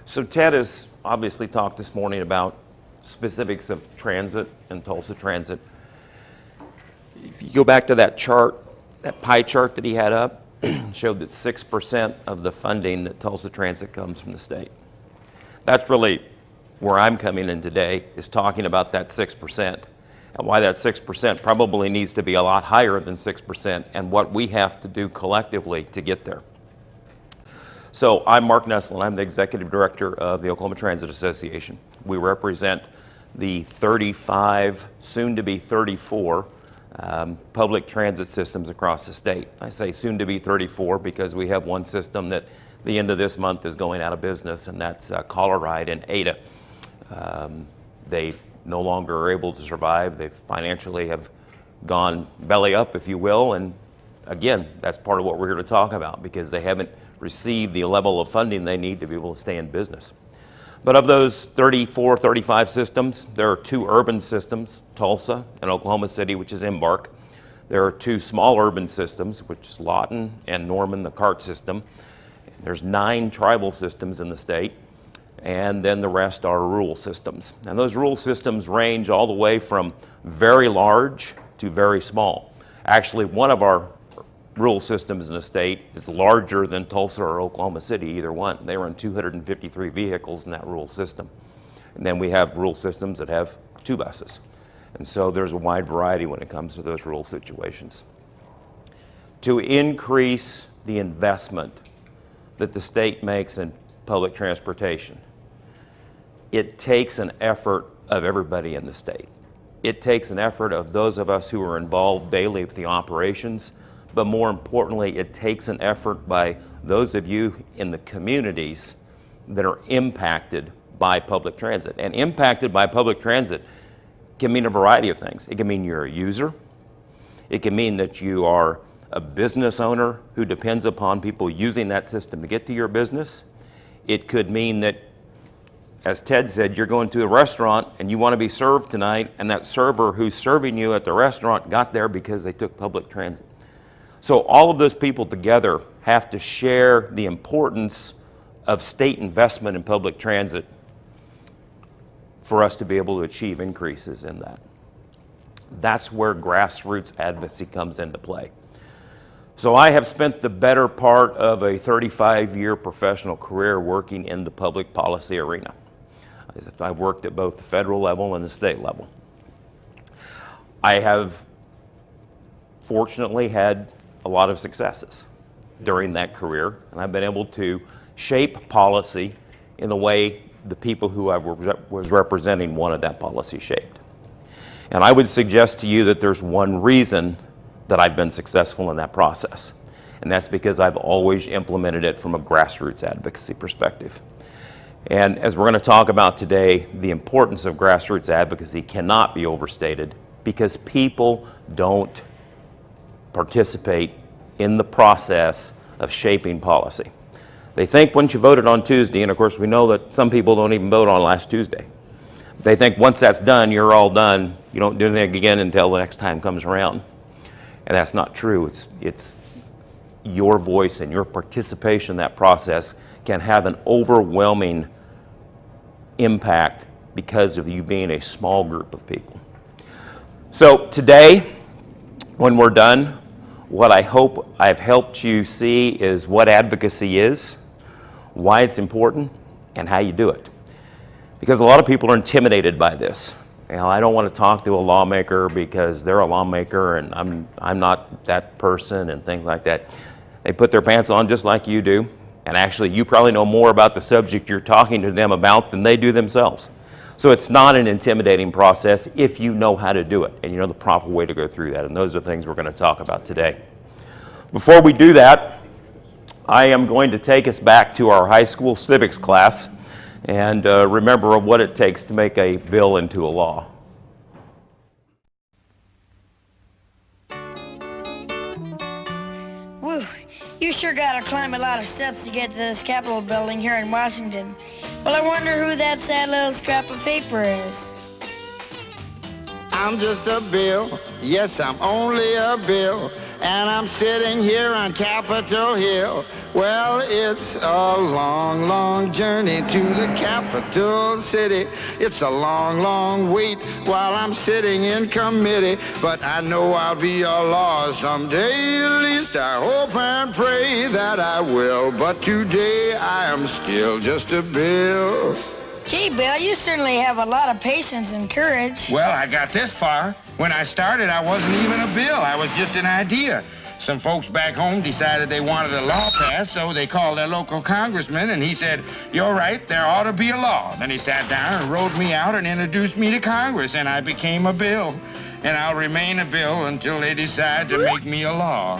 So Ted has obviously talked this morning about specifics of transit and Tulsa Transit. If you go back to that chart, that pie chart that he had up, showed that 6% of the funding that Tulsa Transit comes from the state. That's really where I'm coming in today, is talking about that 6% and why that 6% probably needs to be a lot higher than 6% and what we have to do collectively to get there. So I'm Mark Nesslin. I'm the Executive Director of the Oklahoma Transit Association. We represent the 35, soon to be 34, public transit systems across the state. I say soon to be 34 because we have one system that the end of this month is going out of business, and that's Coloride and Ada. They no longer are able to survive. They financially have gone belly up, if you will, and again, that's part of what we're here to talk about because they haven't received the level of funding they need to be able to stay in business. But of those 34, 35 systems, there are two urban systems, Tulsa and Oklahoma City, which is Embark. There are two small urban systems, which is Lawton and Norman, the CART system. There's 9 tribal systems in the state, and then the rest are rural systems. And those rural systems range all the way from very large to very small. Actually, one of our rural systems in the state is larger than Tulsa or Oklahoma City, either one. They run 253 vehicles in that rural system. And then we have rural systems that have 2 buses. And so there's a wide variety when it comes to those rural situations. To increase the investment that the state makes in public transportation, it takes an effort of everybody in the state. It takes an effort of those of us who are involved daily with the operations, but more importantly, it takes an effort by those of you in the communities that are impacted by public transit. And impacted by public transit can mean a variety of things. It can mean you're a user. It can mean that you are a business owner who depends upon people using that system to get to your business. It could mean that, as Ted said, you're going to a restaurant and you want to be served tonight, and that server who's serving you at the restaurant got there because they took public transit. So all of those people together have to share the importance of state investment in public transit for us to be able to achieve increases in that. That's where grassroots advocacy comes into play. So I have spent the better part of a 35-year professional career working in the public policy arena. I've worked at both the federal level and the state level. I have fortunately had a lot of successes during that career, and I've been able to shape policy in the way the people who I was representing wanted that policy shaped. And I would suggest to you that there's one reason that I've been successful in that process, and that's because I've always implemented it from a grassroots advocacy perspective. And as we're going to talk about today, the importance of grassroots advocacy cannot be overstated because people don't participate in the process of shaping policy. They think once you voted on Tuesday, and of course we know that some people don't even vote on last Tuesday. They think once that's done, you're all done. You don't do anything again until the next time comes around. And that's not true. It's your voice and your participation in that process can have an overwhelming impact because of you being a small group of people. So today, when we're done, what I hope I've helped you see is what advocacy is, why it's important, and how you do it. Because a lot of people are intimidated by this. You know, I don't want to talk to a lawmaker because they're a lawmaker and I'm not that person and things like that. They put their pants on just like you do, and actually you probably know more about the subject you're talking to them about than they do themselves. So it's not an intimidating process if you know how to do it and you know the proper way to go through that. And those are things we're going to talk about today. Before we do that, I am going to take us back to our high school civics class and remember what it takes to make a bill into a law. Whew, you sure gotta climb a lot of steps to get to this Capitol building here in Washington. Well, I wonder who that sad little scrap of paper is. I'm just a bill, yes, I'm only a bill. and I'm sitting here on Capitol Hill. Well, it's a long, long journey to the capital city. It's a long, long wait while I'm sitting in committee, but I know I'll be a law someday. At least I hope and pray that I will, but today I am still just a bill. Gee, Bill, you certainly have a lot of patience and courage. Well, I got this far. When I started, I wasn't even a bill. I was just an idea. Some folks back home decided they wanted a law passed, so they called their local congressman, and he said, "You're right, there ought to be a law." Then he sat down and wrote me out and introduced me to Congress, and I became a bill. And I'll remain a bill until they decide to make me a law.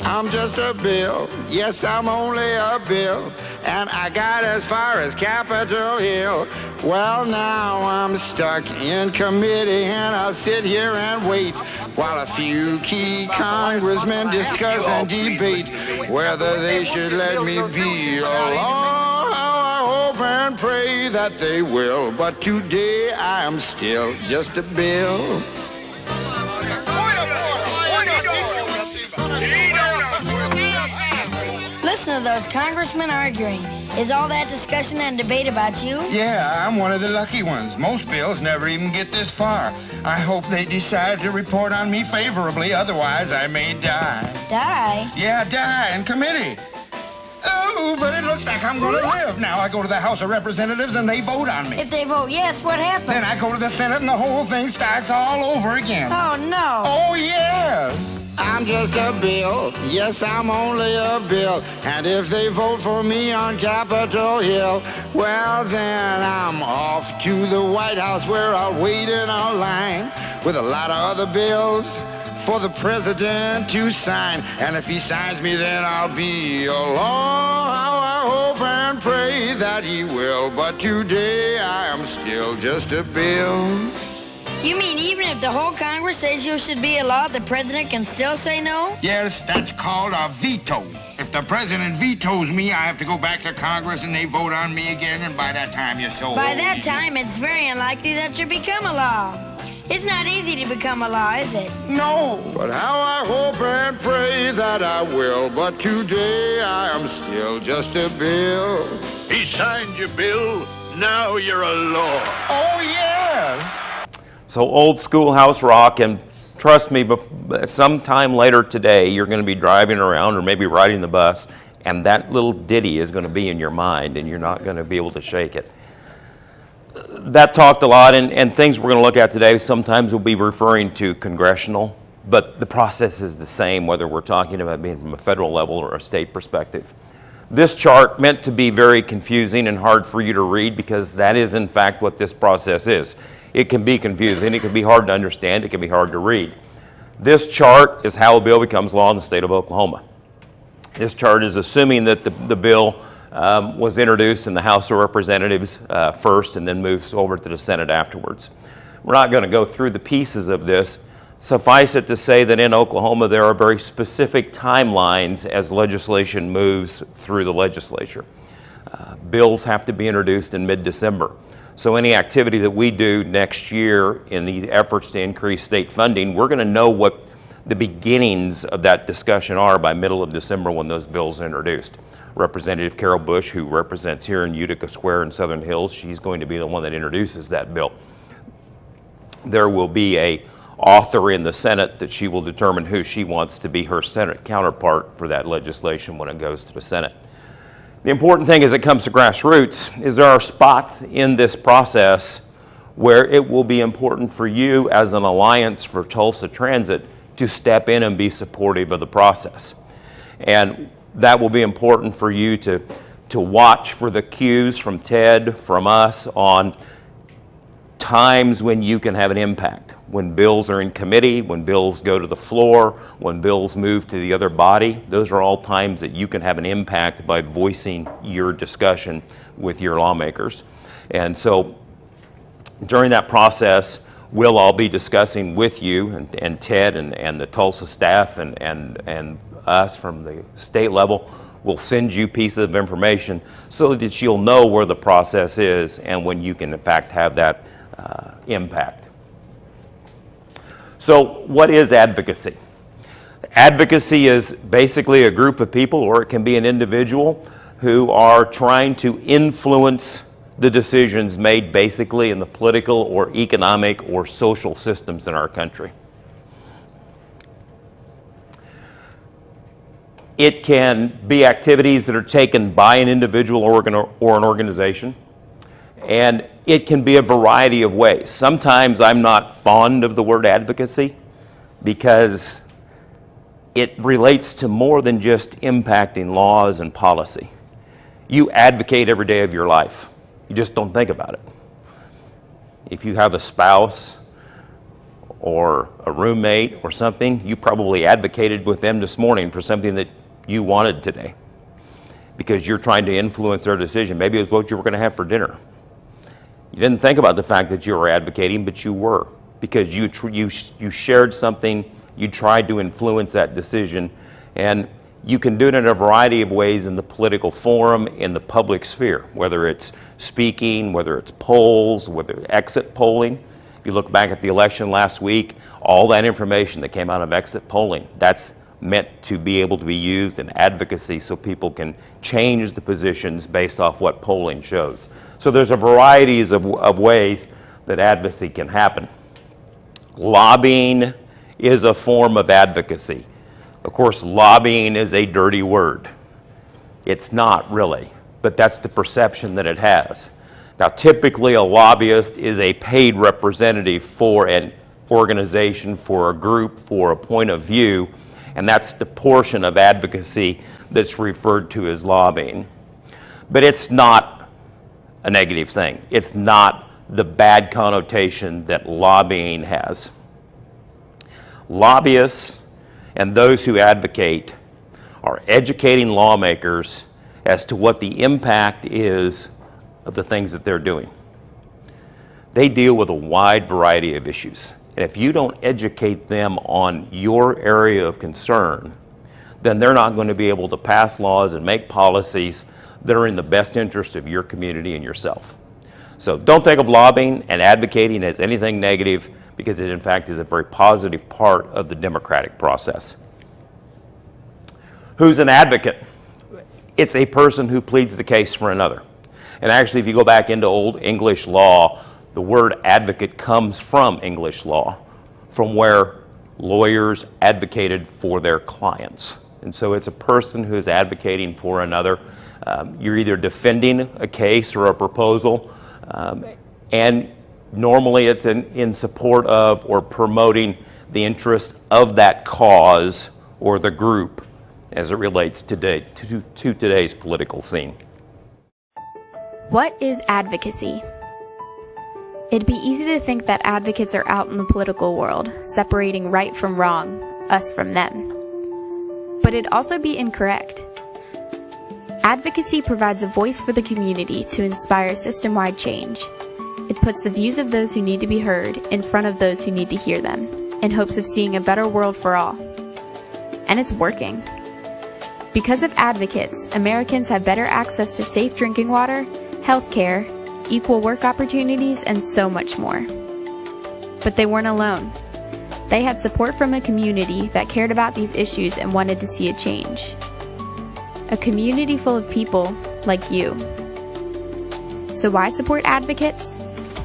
I'm just a bill, yes, I'm only a bill, and I got as far as Capitol Hill. Well, now I'm stuck in committee, and I'll sit here and wait while a few key congressmen discuss and debate whether they should let me be a law. I hope and pray that they will, but today I am still just a bill. Listen to those congressmen arguing. Is all that discussion and debate about you? Yeah, I'm one of the lucky ones. Most bills never even get this far. I hope they decide to report on me favorably, otherwise I may die. Die? Yeah, die in committee. Oh, but it looks like I'm gonna live. Now I go to the House of Representatives and they vote on me. If they vote yes, what happens? Then I go to the Senate and the whole thing starts all over again. Oh, no. Oh, yes. I'm just a bill. Yes, I'm only a bill. And if they vote for me on Capitol Hill, well, then I'm off to the White House where I'll wait in a line with a lot of other bills for the president to sign. And if he signs me, then I'll be a law. How I hope and pray that he will. But today I am still just a bill. You mean even if the whole Congress says you should be a law, the president can still say no? Yes, that's called a veto. If the president vetoes me, I have to go back to Congress and they vote on me again, and by that time you're so By old. that time, it's very unlikely that you become a law. It's not easy to become a law, is it? No, but how I hope and pray that I will. But today I am still just a bill. He signed your bill. Now you're a law. Oh, yes. So old schoolhouse rock, and trust me, sometime later today, you're going to be driving around or maybe riding the bus, and that little ditty is going to be in your mind, and you're not going to be able to shake it. That talked a lot, and things we're going to look at today, sometimes we'll be referring to congressional, but the process is the same, whether we're talking about being from a federal level or a state perspective. This chart meant to be very confusing and hard for you to read, because that is in fact what this process is. It can be confusing, it can be hard to understand, it can be hard to read. This chart is how a bill becomes law in the state of Oklahoma. This chart is assuming that the bill was introduced in the House of Representatives first and then moves over to the Senate afterwards. We're not going to go through the pieces of this. Suffice it to say that in Oklahoma there are very specific timelines as legislation moves through the legislature. Bills have to be introduced in mid-December. So any activity that we do next year in the efforts to increase state funding, we're going to know what the beginnings of that discussion are by middle of December when those bills are introduced. Representative Carol Bush, who represents here in Utica Square in Southern Hills, she's going to be the one that introduces that bill. There will be an author in the Senate that she will determine who she wants to be her Senate counterpart for that legislation when it goes to the Senate. The important thing as it comes to grassroots is there are spots in this process where it will be important for you as an alliance for Tulsa Transit to step in and be supportive of the process. And that will be important for you to watch for the cues from Ted, from us, on times when you can have an impact. When bills are in committee, when bills go to the floor, when bills move to the other body, those are all times that you can have an impact by voicing your discussion with your lawmakers. And so during that process, we'll all be discussing with you and Ted and the Tulsa staff and us from the state level. We'll send you pieces of information so that you'll know where the process is and when you can in fact have that impact. So what is advocacy? Advocacy is basically a group of people, or it can be an individual, who are trying to influence the decisions made basically in the political or economic or social systems in our country. It can be activities that are taken by an individual or an organization, and it can be a variety of ways. Sometimes I'm not fond of the word advocacy because it relates to more than just impacting laws and policy. You advocate every day of your life. You just don't think about it. If you have a spouse or a roommate or something, you probably advocated with them this morning for something that you wanted today because you're trying to influence their decision. Maybe it was what you were going to have for dinner. You didn't think about the fact that you were advocating, but you were, because you shared something, you tried to influence that decision, and you can do it in a variety of ways in the political forum, in the public sphere, whether it's speaking, whether it's polls, whether exit polling. If you look back at the election last week, all that information that came out of exit polling, that's meant to be able to be used in advocacy so people can change the positions based off what polling shows. So there's a variety of ways that advocacy can happen. Lobbying is a form of advocacy. Of course, lobbying is a dirty word. It's not really, but that's the perception that it has. Now, typically a lobbyist is a paid representative for an organization, for a group, for a point of view, and that's the portion of advocacy that's referred to as lobbying. But it's not a negative thing. It's not the bad connotation that lobbying has. Lobbyists and those who advocate are educating lawmakers as to what the impact is of the things that they're doing. They deal with a wide variety of issues. And if you don't educate them on your area of concern, then they're not going to be able to pass laws and make policies that are in the best interest of your community and yourself. So don't think of lobbying and advocating as anything negative, because it in fact is a very positive part of the democratic process. Who's an advocate? It's a person who pleads the case for another. And actually, if you go back into Old English law, the word advocate comes from English law, from where lawyers advocated for their clients. And so it's a person who is advocating for another. You're either defending a case or a proposal, and normally it's in support of or promoting the interest of that cause or the group as it relates to today's political scene. What is advocacy? It'd be easy to think that advocates are out in the political world, separating right from wrong, us from them. But it'd also be incorrect. Advocacy provides a voice for the community to inspire system-wide change. It puts the views of those who need to be heard in front of those who need to hear them, in hopes of seeing a better world for all. And it's working. Because of advocates, Americans have better access to safe drinking water, health care, equal work opportunities, and so much more. But they weren't alone. They had support from a community that cared about these issues and wanted to see a change. A community full of people like you. So why support advocates?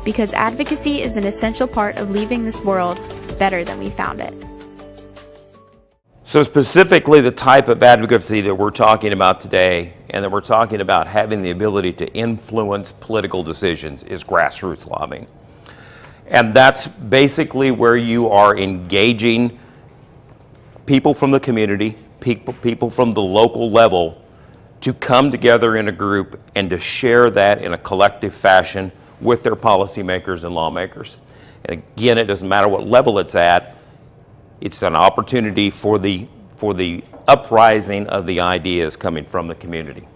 Because advocacy is an essential part of leaving this world better than we found it. So specifically the type of advocacy that we're talking about today, and that we're talking about having the ability to influence political decisions, is grassroots lobbying. And that's basically where you are engaging people from the community, people from the local level, to come together in a group and to share that in a collective fashion with their policymakers and lawmakers. And again, it doesn't matter what level it's at. It's an opportunity for the uprising of the ideas coming from the community.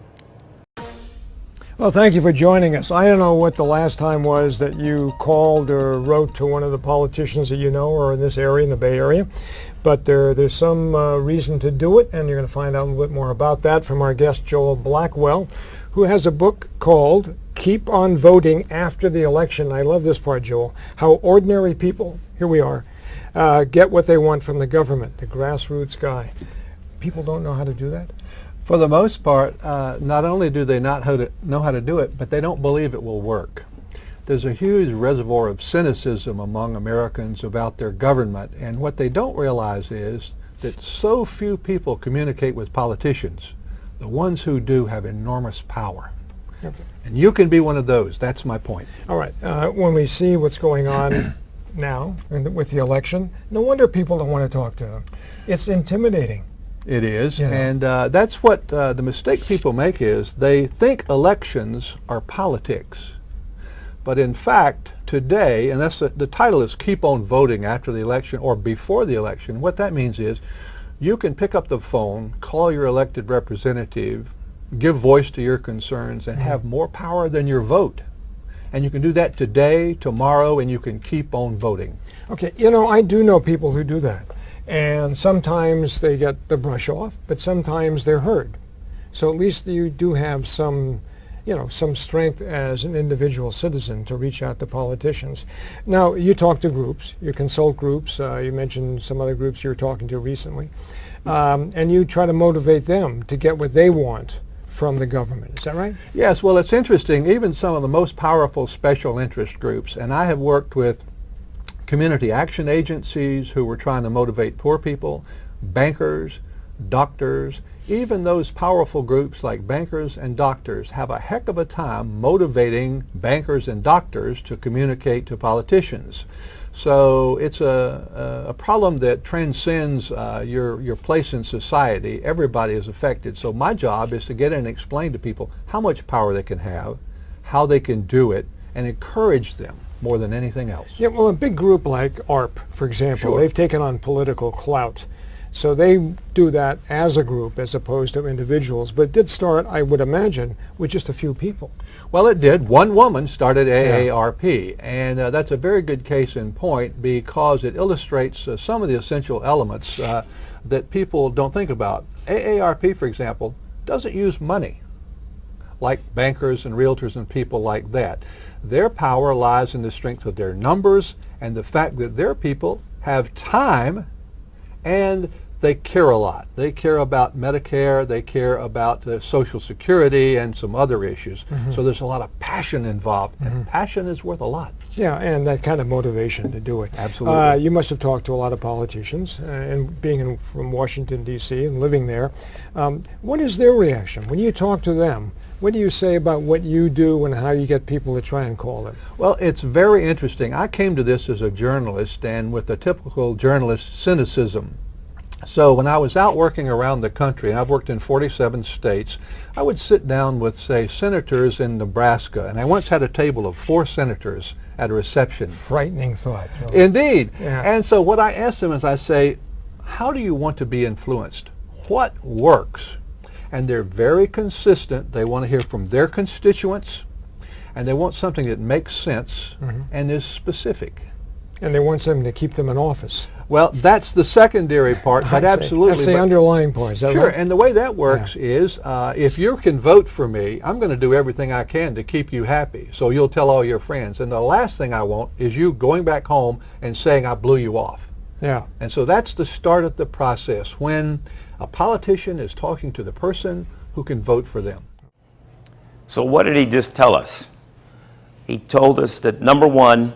Well, thank you for joining us. I don't know what the last time was that you called or wrote to one of the politicians that you know or in this area, in the Bay Area, but there's some reason to do it, and you're going to find out a little bit more about that from our guest Joel Blackwell, who has a book called Keep on Voting After the Election. I love this part, Joel. How ordinary people, here we are, get what they want from the government, the grassroots guy. People don't know how to do that? For the most part, not only do they not know how to do it, but they don't believe it will work. There's a huge reservoir of cynicism among Americans about their government, and what they don't realize is that so few people communicate with politicians. The ones who do have enormous power. Okay. And you can be one of those. That's my point. All right. When we see what's going on now with the election, no wonder people don't want to talk to them. It's intimidating. It is, Yeah. and that's what the mistake people make is they think elections are politics. But in fact, today, and that's the title is Keep on Voting After the Election or Before the Election, what that means is you can pick up the phone, call your elected representative, give voice to your concerns, and have more power than your vote. And you can do that today, tomorrow, and you can keep on voting. Okay, you know, I do know people who do that. And sometimes they get the brush off, but sometimes they're heard. So at least you do have some, you know, some strength as an individual citizen to reach out to politicians. Now, you talk to groups, you consult groups, you mentioned some other groups you were talking to recently, and you try to motivate them to get what they want from the government. Is that right? Yes, well, it's interesting. Even some of the most powerful special interest groups, and I have worked with community action agencies who were trying to motivate poor people, bankers, doctors, even those powerful groups like bankers and doctors have a heck of a time motivating bankers and doctors to communicate to politicians. So it's a problem that transcends your place in society. Everybody is affected. So my job is to get in and explain to people how much power they can have, how they can do it, and encourage them more than anything else. Yeah, well, a big group like ARP, for example, Sure. they've taken on political clout. So they do that as a group as opposed to individuals. But it did start, I would imagine, with just a few people. Well, it did. One woman started AARP, and that's a very good case in point because it illustrates some of the essential elements that people don't think about. AARP, for example, doesn't use money like bankers and realtors and people like that. Their power lies in the strength of their numbers and the fact that their people have time and they care a lot. They care about Medicare, they care about Social Security and some other issues. So there's a lot of passion involved, and passion is worth a lot. Yeah, and that kind of motivation to do it. Absolutely. You must have talked to a lot of politicians, and being from Washington, D.C. and living there. What is their reaction? When you talk to them, what do you say about what you do and how you get people to try and call them? Well, it's very interesting. I came to this as a journalist and with a typical journalist cynicism. So when I was out working around the country, and I've worked in 47 states, I would sit down with, say, senators in Nebraska, and I once had a table of 4 senators at a reception. Frightening thought. Joe. Indeed. Yeah. And so what I asked them is I say, how do you want to be influenced? What works? And they're very consistent. They want to hear from their constituents, and they want something that makes sense and is specific. And they want something to keep them in office. Well, that's the secondary part, but I see. absolutely. That's the but- underlying part. Is that Sure, right? and the way that works is if you can vote for me, I'm going to do everything I can to keep you happy. So you'll tell all your friends. And the last thing I want is you going back home and saying I blew you off. Yeah. And so that's the start of the process when a politician is talking to the person who can vote for them. So what did he just tell us? He told us that, number one,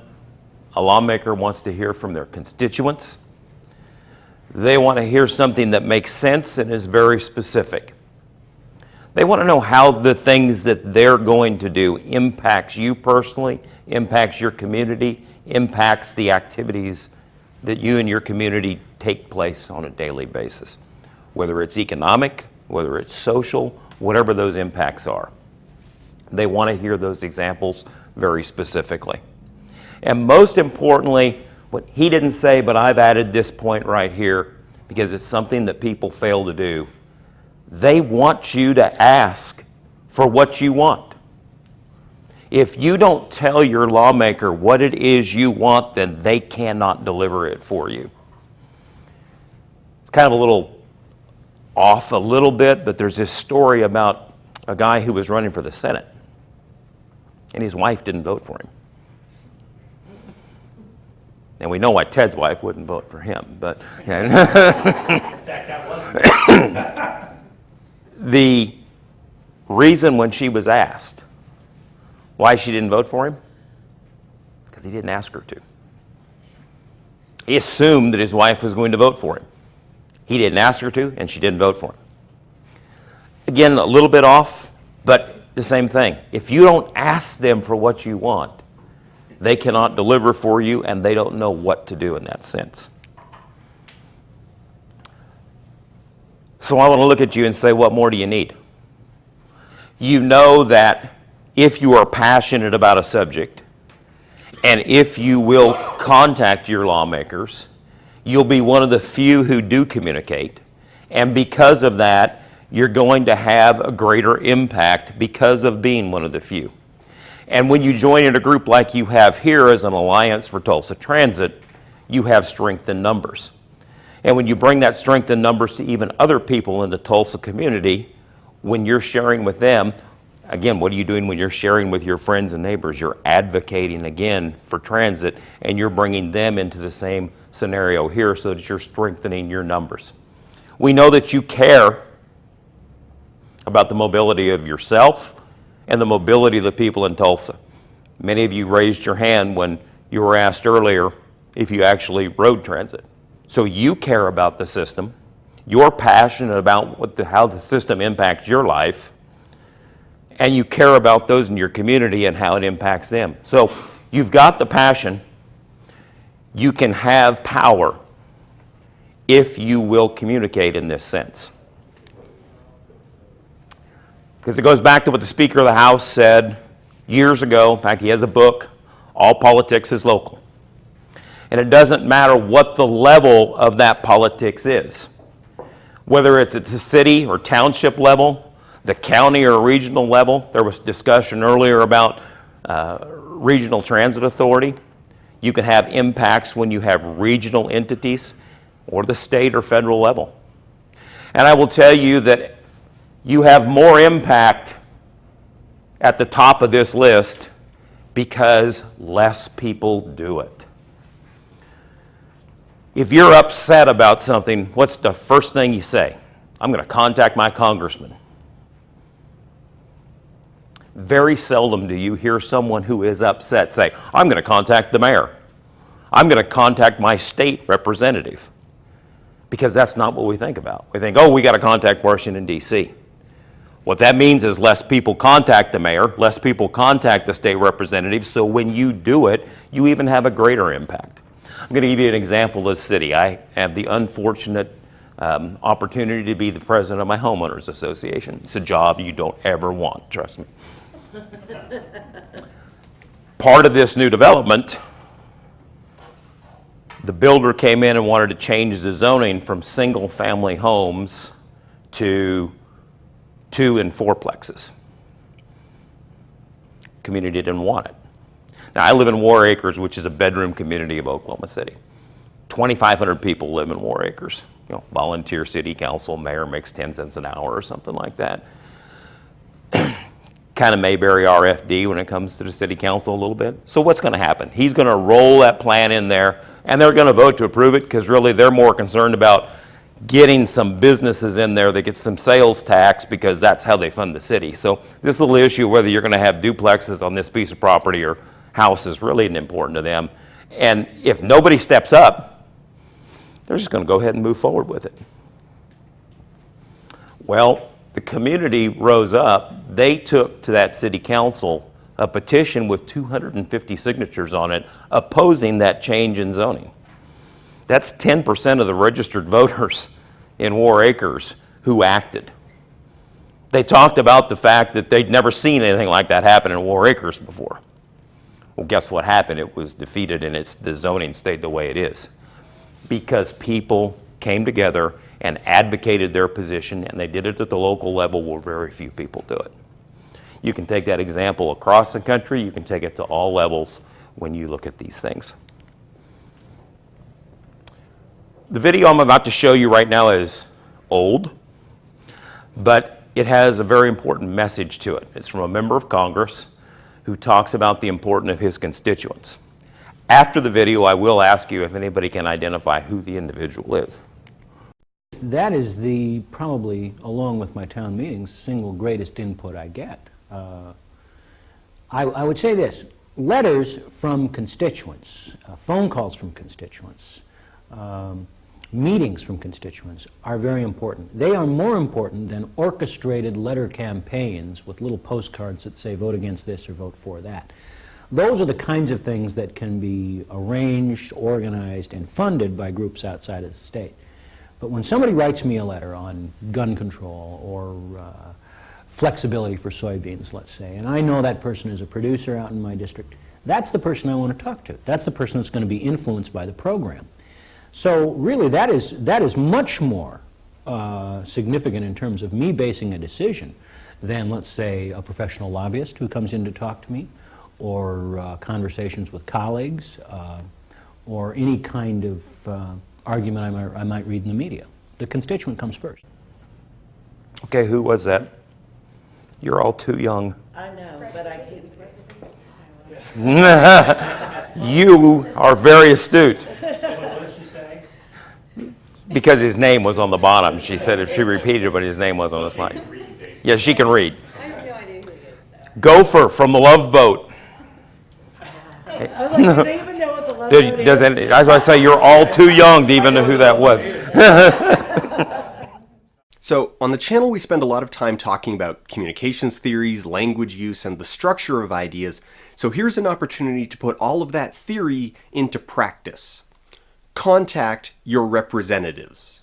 a lawmaker wants to hear from their constituents. They want to hear something that makes sense and is very specific. They want to know how the things that they're going to do impacts you personally, impacts your community, impacts the activities that you and your community take place on a daily basis. Whether it's economic, whether it's social, whatever those impacts are. They want to hear those examples very specifically. And most importantly, what he didn't say, but I've added this point right here because it's something that people fail to do. They want you to ask for what you want. If you don't tell your lawmaker what it is you want, then they cannot deliver it for you. It's kind of a little off a little bit, but there's this story about a guy who was running for the Senate, and his wife didn't vote for him. And we know why Ted's wife wouldn't vote for him, but the reason when she was asked why she didn't vote for him, because he didn't ask her to. He assumed that his wife was going to vote for him. He didn't ask her to, and she didn't vote for him. Again, a little bit off, but the same thing. If you don't ask them for what you want, they cannot deliver for you, and they don't know what to do in that sense. So I want to look at you and say, what more do you need? You know that if you are passionate about a subject, and if you will contact your lawmakers, you'll be one of the few who do communicate. And because of that, you're going to have a greater impact because of being one of the few. And when you join in a group like you have here as an Alliance for Tulsa Transit, you have strength in numbers. And when you bring that strength in numbers to even other people in the Tulsa community, when you're sharing with them, again, what are you doing when you're sharing with your friends and neighbors? You're advocating again for transit, and you're bringing them into the same scenario here so that you're strengthening your numbers. We know that you care about the mobility of yourself and the mobility of the people in Tulsa. Many of you raised your hand when you were asked earlier if you actually rode transit. So you care about the system. You're passionate about how the system impacts your life, and you care about those in your community and how it impacts them. So you've got the passion. You can have power if you will communicate in this sense. Because it goes back to what the Speaker of the House said years ago. In fact, he has a book, All Politics is Local. And it doesn't matter what the level of that politics is. Whether it's at the city or township level, the county or regional level. There was discussion earlier about regional transit authority. You can have impacts when you have regional entities or the state or federal level. And I will tell you that you have more impact at the top of this list because less people do it. If you're upset about something, what's the first thing you say? I'm going to contact my congressman. Very seldom do you hear someone who is upset say, I'm going to contact the mayor. I'm going to contact my state representative. Because that's not what we think about. We think, oh, we got to contact Washington, D.C. What that means is less people contact the mayor, less people contact the state representative, so when you do it, you even have a greater impact. I'm going to give you an example of the city. I have the unfortunate opportunity to be the president of my homeowners association. It's a job you don't ever want, trust me. Part of this new development, the builder came in and wanted to change the zoning from single-family homes to 2- and 4-plexes. Community didn't want it. Now, I live in War Acres, which is a bedroom community of Oklahoma City. 2,500 people live in War Acres. You know, volunteer city council, mayor makes 10 cents an hour or something like that. Kind of Mayberry RFD when it comes to the city council a little bit. So what's going to happen? He's going to roll that plan in there, and they're going to vote to approve it because really they're more concerned about getting some businesses in there that get some sales tax because that's how they fund the city. So this little issue, whether you're going to have duplexes on this piece of property or house, is really important to them. And if nobody steps up, they're just going to go ahead and move forward with it. Well, the community rose up. They took to that city council a petition with 250 signatures on it opposing that change in zoning. That's 10% of the registered voters in War Acres who acted. They talked about the fact that they'd never seen anything like that happen in War Acres before. Well, guess what happened? It was defeated and the zoning stayed the way it is. Because people came together and advocated their position, and they did it at the local level where very few people do it. You can take that example across the country. You can take it to all levels when you look at these things. The video I'm about to show you right now is old, but it has a very important message to it. It's from a member of Congress who talks about the importance of his constituents. After the video, I will ask you if anybody can identify who the individual is. That is the, probably, along with my town meetings, single greatest input I get. I would say this, letters from constituents, phone calls from constituents, meetings from constituents are very important. They are more important than orchestrated letter campaigns with little postcards that say vote against this or vote for that. Those are the kinds of things that can be arranged, organized, and funded by groups outside of the state. But when somebody writes me a letter on gun control or flexibility for soybeans, let's say, and I know that person is a producer out in my district, that's the person I want to talk to. That's the person that's going to be influenced by the program. So really that is much more significant in terms of me basing a decision than, let's say, a professional lobbyist who comes in to talk to me, or conversations with colleagues, or any kind of argument I might read in the media. The constituent comes first. Okay, who was that? You're all too young. I know, but I can't. You are very astute. Because his name was on the bottom. She said if she repeated it, but his name was on the slide. Yeah, she can read. I have no idea who he is, though. Gopher from the Love Boat. I was like, do they even know what the Love Boat is? That's why I say you're all too young to even know who that was. So on the channel, we spend a lot of time talking about communications theories, language use, and the structure of ideas. So here's an opportunity to put all of that theory into practice. Contact your representatives.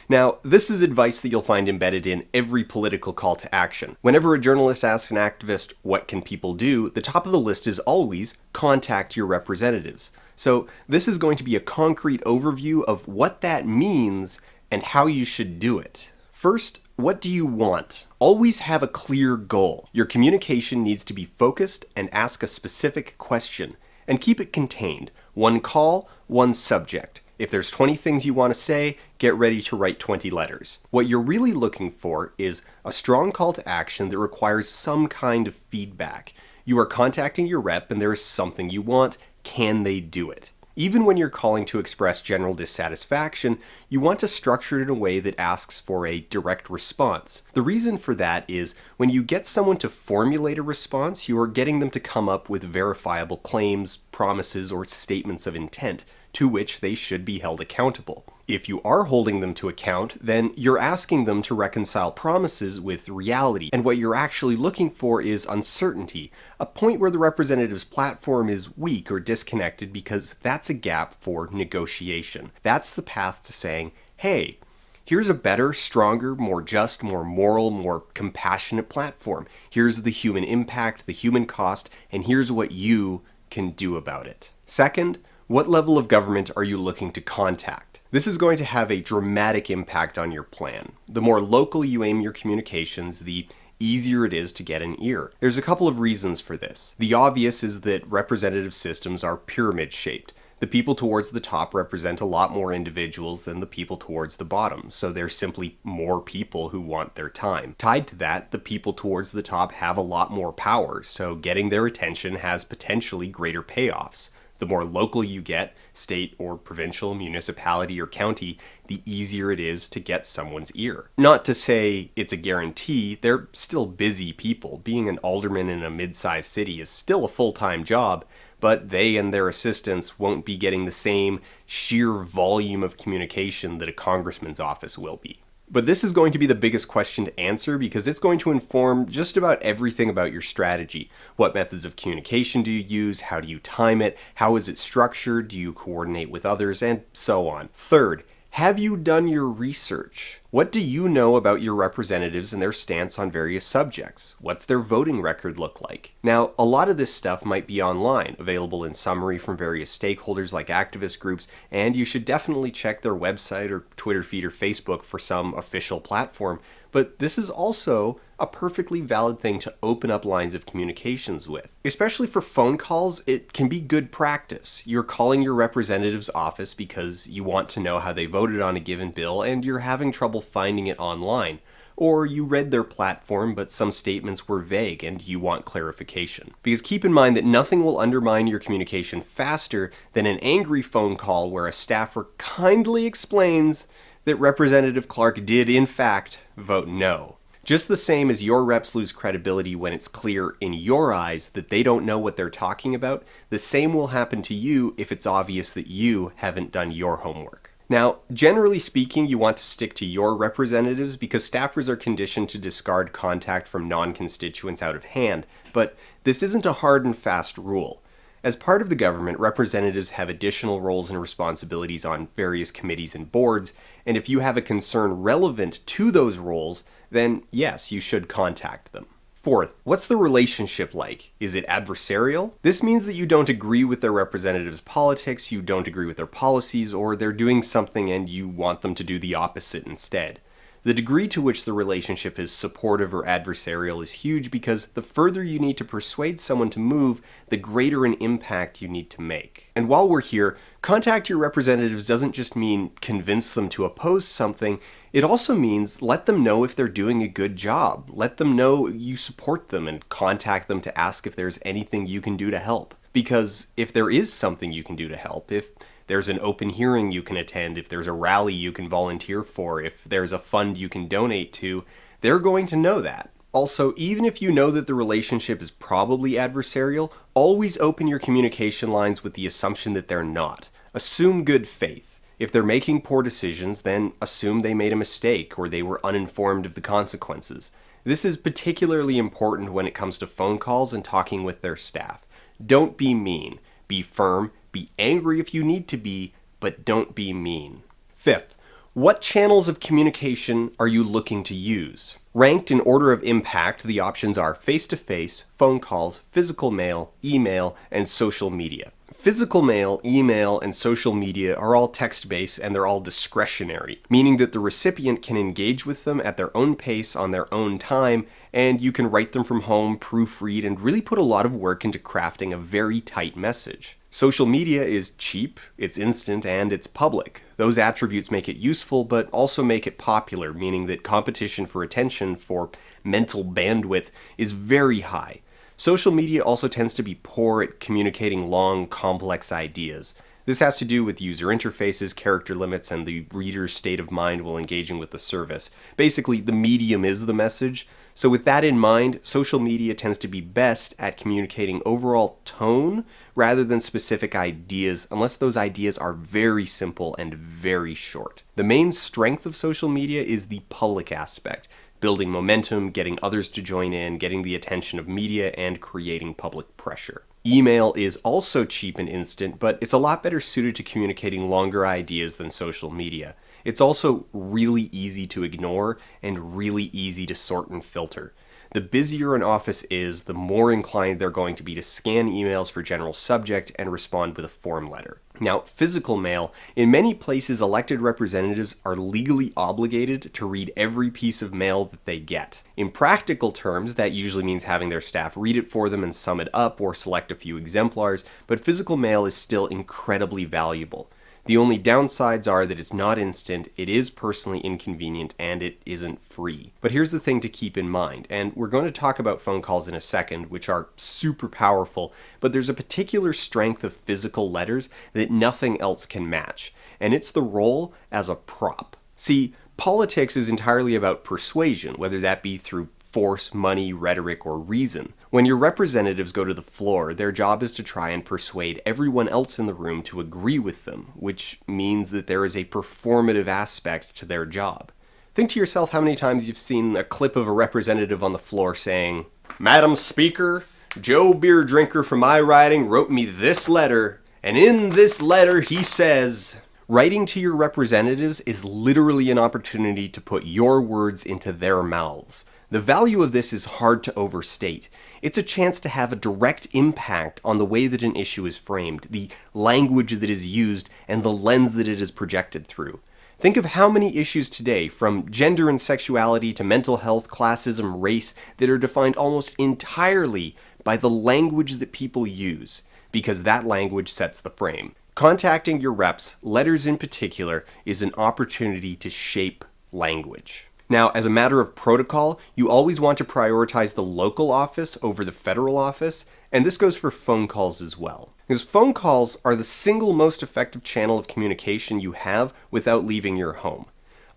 Now, this is advice that you'll find embedded in every political call to action. Whenever a journalist asks an activist, what can people do, the top of the list is always contact your representatives. So this is going to be a concrete overview of what that means and how you should do it. First, what do you want? Always have a clear goal. Your communication needs to be focused and ask a specific question, and keep it contained. One call, one subject. If there's 20 things you want to say, get ready to write 20 letters. What you're really looking for is a strong call to action that requires some kind of feedback. You are contacting your rep and there is something you want. Can they do it? Even when you're calling to express general dissatisfaction, you want to structure it in a way that asks for a direct response. The reason for that is when you get someone to formulate a response, you are getting them to come up with verifiable claims, promises, or statements of intent to which they should be held accountable. If you are holding them to account, then you're asking them to reconcile promises with reality. And what you're actually looking for is uncertainty, a point where the representative's platform is weak or disconnected, because that's a gap for negotiation. That's the path to saying, hey, here's a better, stronger, more just, more moral, more compassionate platform. Here's the human impact, the human cost, and here's what you can do about it. Second, what level of government are you looking to contact? This is going to have a dramatic impact on your plan. The more locally you aim your communications, the easier it is to get an ear. There's a couple of reasons for this. The obvious is that representative systems are pyramid-shaped. The people towards the top represent a lot more individuals than the people towards the bottom, so there's simply more people who want their time. Tied to that, the people towards the top have a lot more power, so getting their attention has potentially greater payoffs. The more local you get, state or provincial, municipality or county, the easier it is to get someone's ear. Not to say it's a guarantee, they're still busy people. Being an alderman in a mid-sized city is still a full-time job, but they and their assistants won't be getting the same sheer volume of communication that a congressman's office will be. But this is going to be the biggest question to answer because it's going to inform just about everything about your strategy. What methods of communication do you use? How do you time it? How is it structured? Do you coordinate with others? And so on. Third, have you done your research? What do you know about your representatives and their stance on various subjects? What's their voting record look like? Now, a lot of this stuff might be online, available in summary from various stakeholders like activist groups, and you should definitely check their website or Twitter feed or Facebook for some official platform. But this is also a perfectly valid thing to open up lines of communications with. Especially for phone calls, it can be good practice. You're calling your representative's office because you want to know how they voted on a given bill and you're having trouble finding it online. or you read their platform but some statements were vague and you want clarification. Because keep in mind that nothing will undermine your communication faster than an angry phone call where a staffer kindly explains that Representative Clark did in fact vote no. Just the same as your reps lose credibility when it's clear in your eyes that they don't know what they're talking about, the same will happen to you if it's obvious that you haven't done your homework. Now, generally speaking, you want to stick to your representatives because staffers are conditioned to discard contact from non-constituents out of hand, but this isn't a hard and fast rule. As part of the government, representatives have additional roles and responsibilities on various committees and boards, and if you have a concern relevant to those roles, then yes, you should contact them. Fourth, what's the relationship like? Is it adversarial? This means that you don't agree with their representatives' politics, you don't agree with their policies, or they're doing something and you want them to do the opposite instead. The degree to which the relationship is supportive or adversarial is huge because the further you need to persuade someone to move, the greater an impact you need to make. And while we're here, contact your representatives doesn't just mean convince them to oppose something, it also means let them know if they're doing a good job. Let them know you support them and contact them to ask if there's anything you can do to help. Because if there is something you can do to help, if there's an open hearing you can attend, if there's a rally you can volunteer for, if there's a fund you can donate to, they're going to know that. Also, even if you know that the relationship is probably adversarial, always open your communication lines with the assumption that they're not. Assume good faith. If they're making poor decisions, then assume they made a mistake or they were uninformed of the consequences. This is particularly important when it comes to phone calls and talking with their staff. Don't be mean. Be firm. Be angry if you need to be, but don't be mean. Fifth, what channels of communication are you looking to use? Ranked in order of impact, the options are face-to-face, phone calls, physical mail, email, and social media. Physical mail, email, and social media are all text-based and they're all discretionary, meaning that the recipient can engage with them at their own pace on their own time, and you can write them from home, proofread, and really put a lot of work into crafting a very tight message. Social media is cheap, it's instant, and it's public. Those attributes make it useful, but also make it popular, meaning that competition for attention, for mental bandwidth, is very high. Social media also tends to be poor at communicating long, complex ideas. This has to do with user interfaces, character limits, and the reader's state of mind while engaging with the service. Basically, the medium is the message. So with that in mind, social media tends to be best at communicating overall tone rather than specific ideas, unless those ideas are very simple and very short. The main strength of social media is the public aspect, building momentum, getting others to join in, getting the attention of media, and creating public pressure. Email is also cheap and instant, but it's a lot better suited to communicating longer ideas than social media. It's also really easy to ignore and really easy to sort and filter. The busier an office is, the more inclined they're going to be to scan emails for general subject and respond with a form letter. Now, physical mail, in many places elected representatives are legally obligated to read every piece of mail that they get. In practical terms, that usually means having their staff read it for them and sum it up or select a few exemplars, but physical mail is still incredibly valuable. The only downsides are that it's not instant, it is personally inconvenient, and it isn't free. But here's the thing to keep in mind, and we're going to talk about phone calls in a second, which are super powerful, but there's a particular strength of physical letters that nothing else can match, and it's the role as a prop. See, politics is entirely about persuasion, whether that be through force, money, rhetoric, or reason. When your representatives go to the floor, their job is to try and persuade everyone else in the room to agree with them, which means that there is a performative aspect to their job. Think to yourself how many times you've seen a clip of a representative on the floor saying, "Madam Speaker, Joe Beer Drinker from my riding wrote me this letter, and in this letter he says..." Writing to your representatives is literally an opportunity to put your words into their mouths. The value of this is hard to overstate. It's a chance to have a direct impact on the way that an issue is framed, the language that is used, and the lens that it is projected through. Think of how many issues today, from gender and sexuality to mental health, classism, race, that are defined almost entirely by the language that people use, because that language sets the frame. Contacting your reps, letters in particular, is an opportunity to shape language. Now, as a matter of protocol, you always want to prioritize the local office over the federal office, and this goes for phone calls as well. Because phone calls are the single most effective channel of communication you have without leaving your home.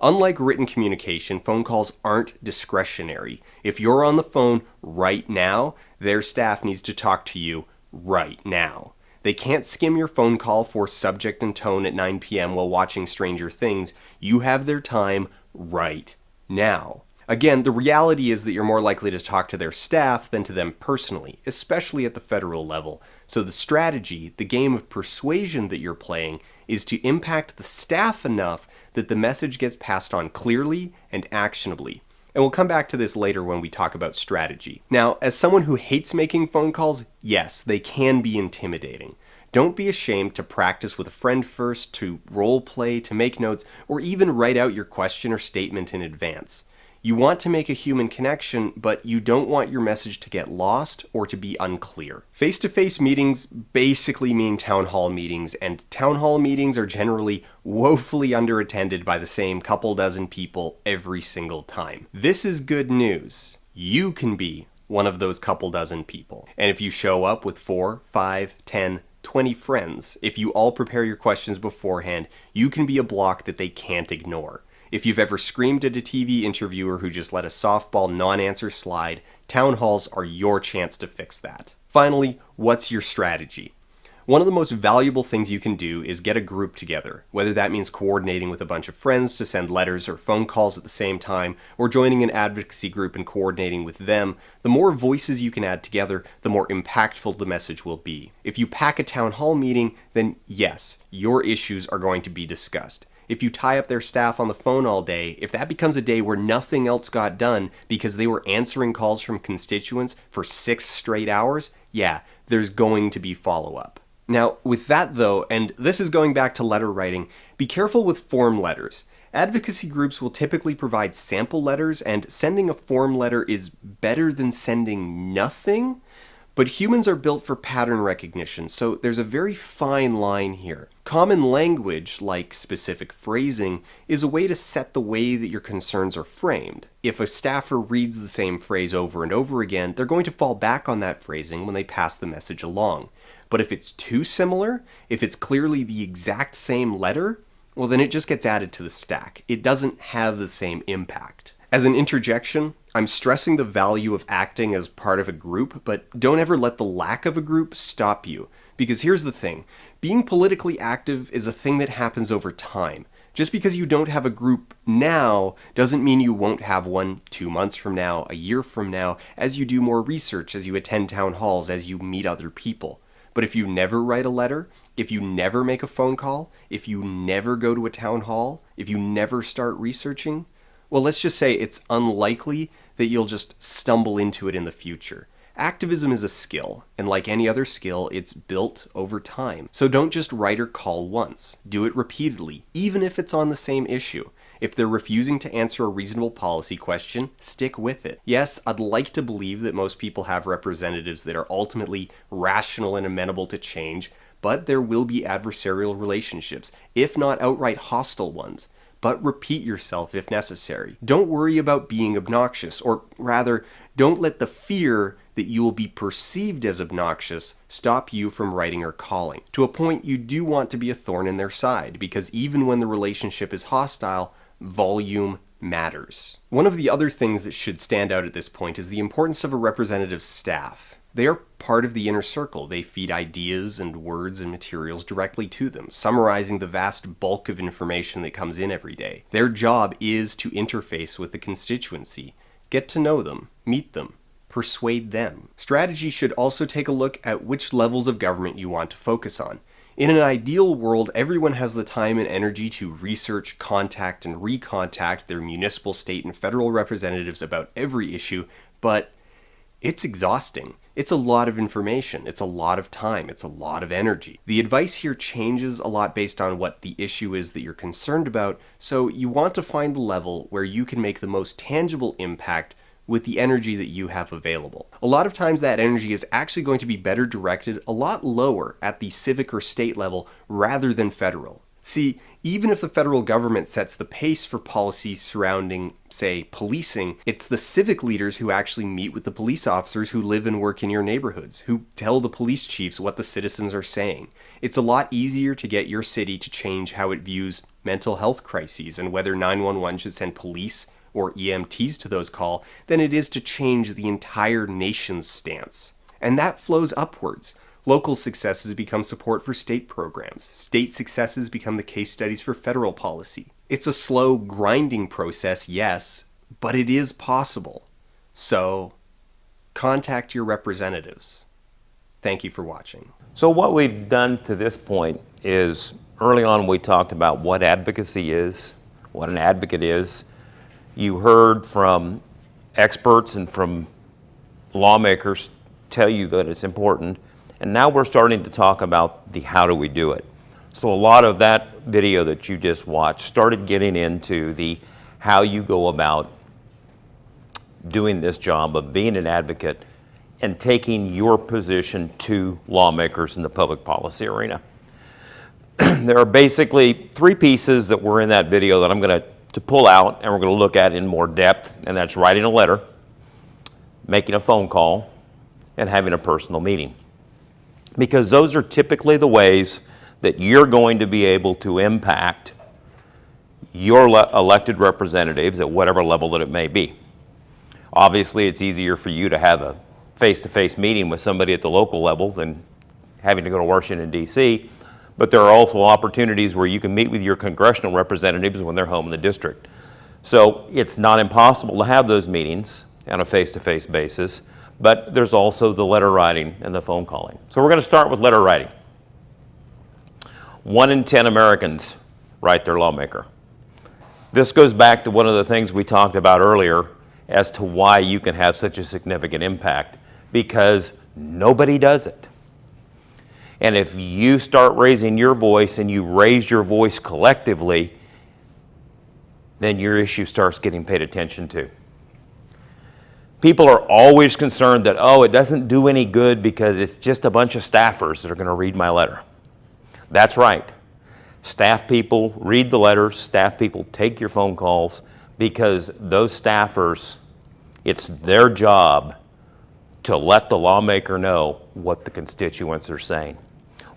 Unlike written communication, phone calls aren't discretionary. If you're on the phone right now, their staff needs to talk to you right now. They can't skim your phone call for subject and tone at 9 p.m. while watching Stranger Things. You have their time right now. Again, the reality is that you're more likely to talk to their staff than to them personally, especially at the federal level. So the strategy, the game of persuasion that you're playing, is to impact the staff enough that the message gets passed on clearly and actionably. And we'll come back to this later when we talk about strategy. Now, as someone who hates making phone calls, yes, they can be intimidating. Don't be ashamed to practice with a friend first, to role play, to make notes, or even write out your question or statement in advance. You want to make a human connection, but you don't want your message to get lost or to be unclear. Face-to-face meetings basically mean town hall meetings, and town hall meetings are generally woefully underattended by the same couple dozen people every single time. This is good news. You can be one of those couple dozen people. And if you show up with 4, 5, 10, 20 friends, if you all prepare your questions beforehand, you can be a block that they can't ignore. If you've ever screamed at a TV interviewer who just let a softball non-answer slide, town halls are your chance to fix that. Finally, what's your strategy? One of the most valuable things you can do is get a group together, whether that means coordinating with a bunch of friends to send letters or phone calls at the same time, or joining an advocacy group and coordinating with them. The more voices you can add together, the more impactful the message will be. If you pack a town hall meeting, then yes, your issues are going to be discussed. If you tie up their staff on the phone all day, if that becomes a day where nothing else got done because they were answering calls from constituents for 6 straight hours, yeah, there's going to be follow-up. Now, with that though, and this is going back to letter writing, be careful with form letters. Advocacy groups will typically provide sample letters, and sending a form letter is better than sending nothing. But humans are built for pattern recognition, so there's a very fine line here. Common language, like specific phrasing, is a way to set the way that your concerns are framed. If a staffer reads the same phrase over and over again, they're going to fall back on that phrasing when they pass the message along. But if it's too similar, if it's clearly the exact same letter, well then it just gets added to the stack. It doesn't have the same impact. As an interjection, I'm stressing the value of acting as part of a group, but don't ever let the lack of a group stop you. Because here's the thing, being politically active is a thing that happens over time. Just because you don't have a group now doesn't mean you won't have one 2 months from now, a year from now, as you do more research, as you attend town halls, as you meet other people. But if you never write a letter, if you never make a phone call, if you never go to a town hall, if you never start researching, well, let's just say it's unlikely that you'll just stumble into it in the future. Activism is a skill, and like any other skill, it's built over time. So don't just write or call once. Do it repeatedly, even if it's on the same issue. If they're refusing to answer a reasonable policy question, stick with it. Yes, I'd like to believe that most people have representatives that are ultimately rational and amenable to change, but there will be adversarial relationships, if not outright hostile ones. But repeat yourself if necessary. Don't worry about being obnoxious, or rather, don't let the fear that you will be perceived as obnoxious stop you from writing or calling. To a point, you do want to be a thorn in their side, because even when the relationship is hostile, volume matters. One of the other things that should stand out at this point is the importance of a representative's staff. They are part of the inner circle. They feed ideas and words and materials directly to them, summarizing the vast bulk of information that comes in every day. Their job is to interface with the constituency, get to know them, meet them, persuade them. Strategy should also take a look at which levels of government you want to focus on. In an ideal world, everyone has the time and energy to research, contact, and recontact their municipal, state, and federal representatives about every issue, but it's exhausting. It's a lot of information, it's a lot of time, it's a lot of energy. The advice here changes a lot based on what the issue is that you're concerned about, so you want to find the level where you can make the most tangible impact with the energy that you have available. A lot of times that energy is actually going to be better directed a lot lower at the civic or state level rather than federal. See, Even if the federal government sets the pace for policies surrounding, say, policing, it's the civic leaders who actually meet with the police officers who live and work in your neighborhoods, who tell the police chiefs what the citizens are saying. It's a lot easier to get your city to change how it views mental health crises and whether 911 should send police or EMTs to those calls than it is to change the entire nation's stance. And that flows upwards. Local successes become support for state programs. State successes become the case studies for federal policy. It's a slow, grinding process, yes, but it is possible. So, contact your representatives. Thank you for watching. So what we've done to this point is, early on we talked about what advocacy is, what an advocate is. You heard from experts and from lawmakers tell you that it's important. And now we're starting to talk about the how do we do it. So a lot of that video that you just watched started getting into the how you go about doing this job of being an advocate and taking your position to lawmakers in the public policy arena. There are basically three pieces that were in that video that I'm going to pull out and we're going to look at in more depth, and that's writing a letter, making a phone call, and having a personal meeting. Because those are typically the ways that you're going to be able to impact your elected representatives at whatever level that it may be. Obviously, it's easier for you to have a face-to-face meeting with somebody at the local level than having to go to Washington, D.C., but there are also opportunities where you can meet with your congressional representatives when they're home in the district. So it's not impossible to have those meetings on a face-to-face basis, but there's also the letter writing and the phone calling. So we're going to start with letter writing. 1 in 10 Americans write their lawmaker. This goes back to one of the things we talked about earlier as to why you can have such a significant impact, because nobody does it. And if you start raising your voice and you raise your voice collectively, then your issue starts getting paid attention to. People are always concerned that, oh, it doesn't do any good because it's just a bunch of staffers that are going to read my letter. That's right. Staff people read the letters, staff people take your phone calls, because those staffers, it's their job to let the lawmaker know what the constituents are saying,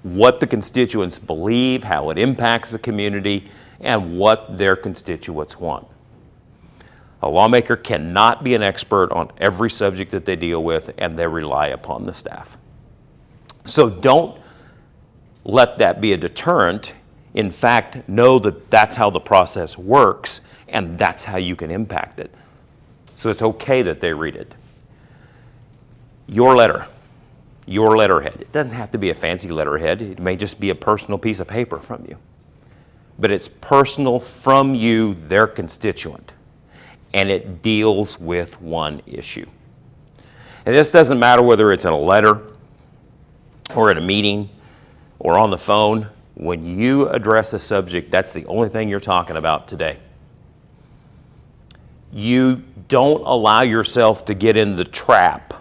what the constituents believe, how it impacts the community, and what their constituents want. A lawmaker cannot be an expert on every subject that they deal with, and they rely upon the staff. So don't let that be a deterrent. In fact, know that that's how the process works, and that's how you can impact it. So it's okay that they read it. Your letter, your letterhead. It doesn't have to be a fancy letterhead. It may just be a personal piece of paper from you. But it's personal from you, their constituent. And it deals with one issue. And this doesn't matter whether it's in a letter or at a meeting or on the phone. When you address a subject, that's the only thing you're talking about today. You don't allow yourself to get in the trap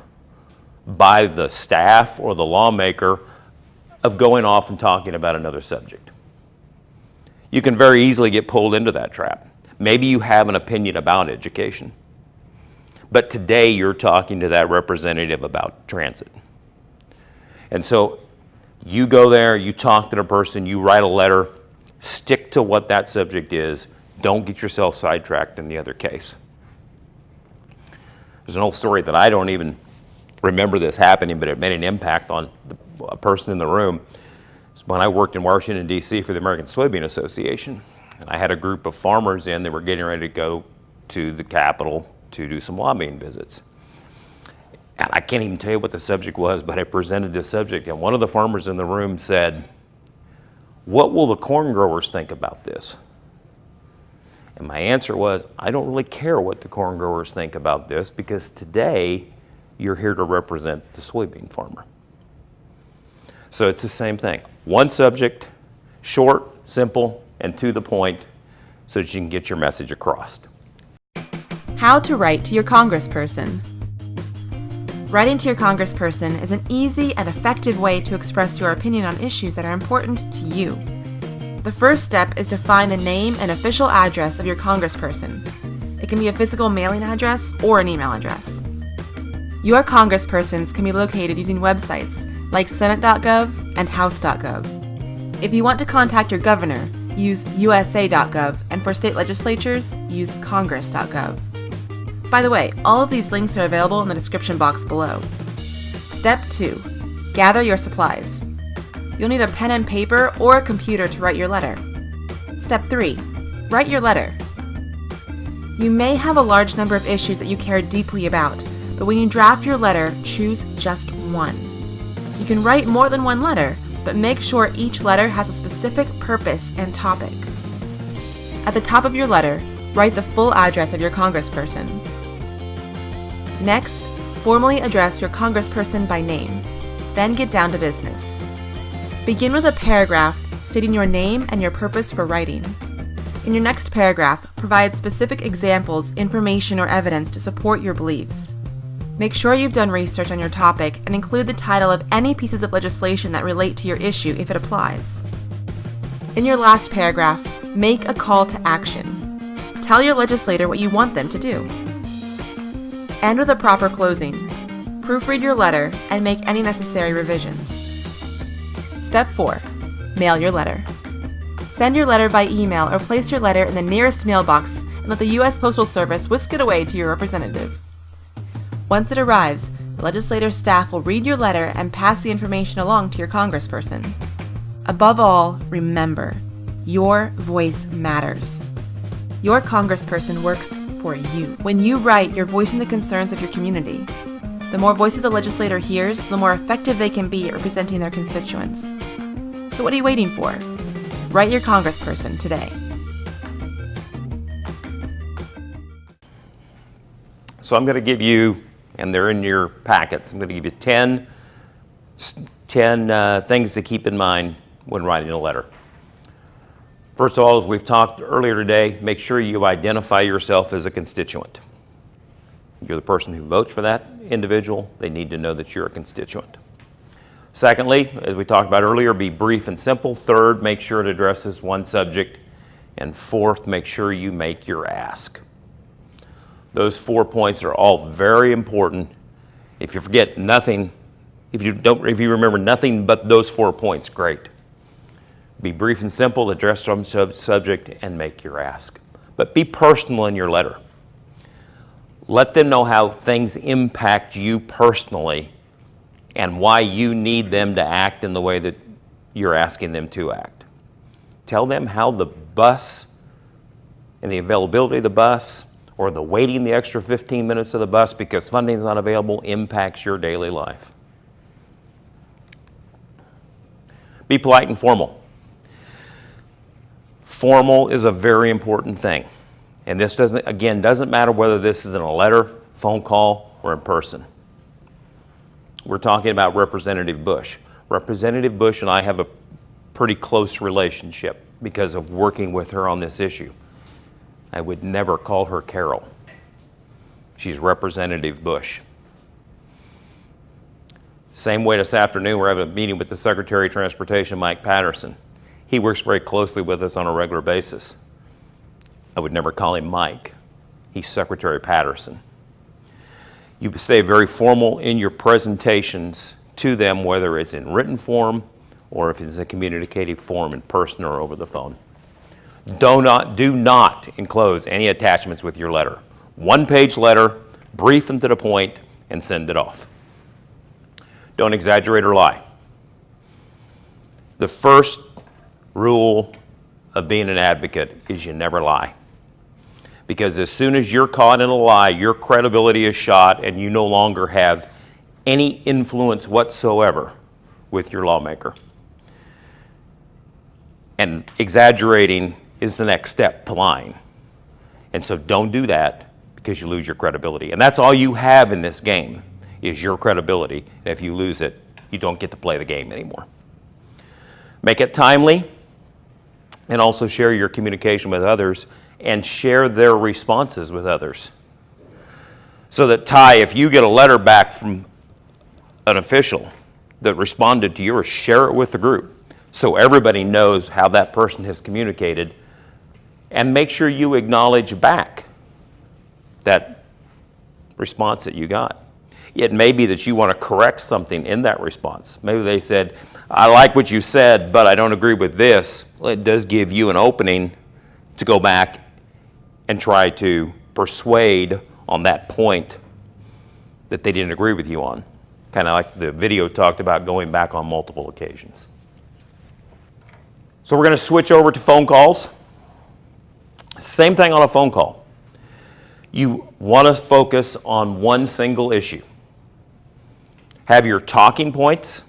by the staff or the lawmaker of going off and talking about another subject. You can very easily get pulled into that trap. Maybe you have an opinion about education, but today you're talking to that representative about transit. And so you go there, you talk to the person, you write a letter, stick to what that subject is. Don't get yourself sidetracked in the other case. There's an old story that I don't even remember this happening, but it made an impact on a person in the room. It's when I worked in Washington, D.C. for the American Soybean Association. And I had a group of farmers in that were getting ready to go to the Capitol to do some lobbying visits. And I can't even tell you what the subject was, but I presented this subject, and one of the farmers in the room said, "What will the corn growers think about this?" And my answer was, I don't really care what the corn growers think about this, because today you're here to represent the soybean farmer. So it's the same thing. One subject, short, simple, and to the point, so that you can get your message across. How to write to your congressperson. Writing to your congressperson is an easy and effective way to express your opinion on issues that are important to you. The first step is to find the name and official address of your congressperson. It can be a physical mailing address or an email address. Your congresspersons can be located using websites like senate.gov and house.gov. If you want to contact your governor, use usa.gov, and for state legislatures, use congress.gov. By the way, all of these links are available in the description box below. Step 2. Gather your supplies. You'll need a pen and paper or a computer to write your letter. Step 3. Write your letter. You may have a large number of issues that you care deeply about, but when you draft your letter, choose just one. You can write more than one letter, but make sure each letter has a specific purpose and topic. At the top of your letter, write the full address of your congressperson. Next, formally address your congressperson by name. Then get down to business. Begin with a paragraph stating your name and your purpose for writing. In your next paragraph, provide specific examples, information, or evidence to support your beliefs. Make sure you've done research on your topic and include the title of any pieces of legislation that relate to your issue if it applies. In your last paragraph, make a call to action. Tell your legislator what you want them to do. End with a proper closing. Proofread your letter and make any necessary revisions. Step 4. Mail your letter. Send your letter by email or place your letter in the nearest mailbox and let the U.S. Postal Service whisk it away to your representative. Once it arrives, the legislative staff will read your letter and pass the information along to your congressperson. Above all, remember, your voice matters. Your congressperson works for you. When you write, you're voicing the concerns of your community. The more voices a legislator hears, the more effective they can be at representing their constituents. So what are you waiting for? Write your congressperson today. So I'm going to give you, and they're in your packets, I'm going to give you 10 things to keep in mind when writing a letter. First of all, as we've talked earlier today, make sure you identify yourself as a constituent. You're the person who votes for that individual. They need to know that you're a constituent. Secondly, as we talked about earlier, be brief and simple. Third, make sure it addresses one subject. And fourth, make sure you make your ask. Those 4 points are all very important. If you forget nothing, if you remember nothing but those 4 points, great. Be brief and simple, address some subject, and make your ask. But be personal in your letter. Let them know how things impact you personally and why you need them to act in the way that you're asking them to act. Tell them how the bus and the availability of the bus, or the waiting the extra 15 minutes of the bus because funding is not available, impacts your daily life. Be polite and formal. Formal is a very important thing. And this doesn't matter whether this is in a letter, phone call, or in person. We're talking about Representative Bush. Representative Bush and I have a pretty close relationship because of working with her on this issue. I would never call her Carol. She's Representative Bush. Same way this afternoon, we're having a meeting with the Secretary of Transportation, Mike Patterson. He works very closely with us on a regular basis. I would never call him Mike. He's Secretary Patterson. You stay very formal in your presentations to them, whether it's in written form or if it's a communicative form in person or over the phone. Do not enclose any attachments with your letter. One-page letter, brief and to the point, and send it off. Don't exaggerate or lie. The first rule of being an advocate is you never lie. Because as soon as you're caught in a lie, your credibility is shot and you no longer have any influence whatsoever with your lawmaker. And exaggerating is the next step to lying. And so don't do that because you lose your credibility. And that's all you have in this game is your credibility. And if you lose it, you don't get to play the game anymore. Make it timely and also share your communication with others and share their responses with others. So that, Ty, if you get a letter back from an official that responded to yours, share it with the group so everybody knows how that person has communicated, and make sure you acknowledge back that response that you got. It may be that you want to correct something in that response. Maybe they said, I like what you said, but I don't agree with this. Well, it does give you an opening to go back and try to persuade on that point that they didn't agree with you on. Kind of like the video talked about going back on multiple occasions. So we're going to switch over to phone calls. Same thing on a phone call. You want to focus on one single issue. Have your talking points.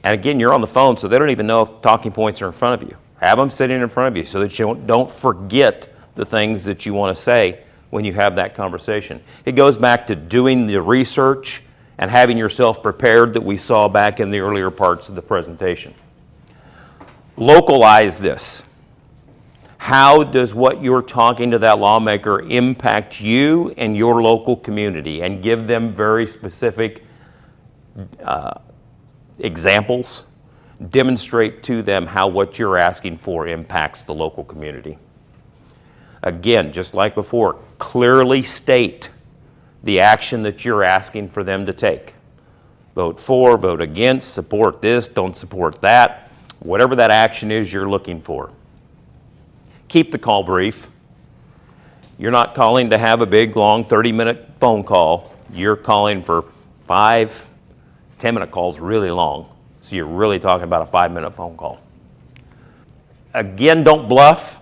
And again, you're on the phone, so they don't even know if talking points are in front of you. Have them sitting in front of you so that you don't forget the things that you want to say when you have that conversation. It goes back to doing the research and having yourself prepared that we saw back in the earlier parts of the presentation. Localize this. How does what you're talking to that lawmaker impact you and your local community? And give them very specific examples. Demonstrate to them how what you're asking for impacts the local community. Again, just like before, clearly state the action that you're asking for them to take. Vote for, vote against, support this, don't support that. Whatever that action is you're looking for. Keep the call brief. You're not calling to have a big, long 30-minute phone call. You're calling for 5, 10-minute calls really long. So you're really talking about a 5-minute phone call. Again, don't bluff.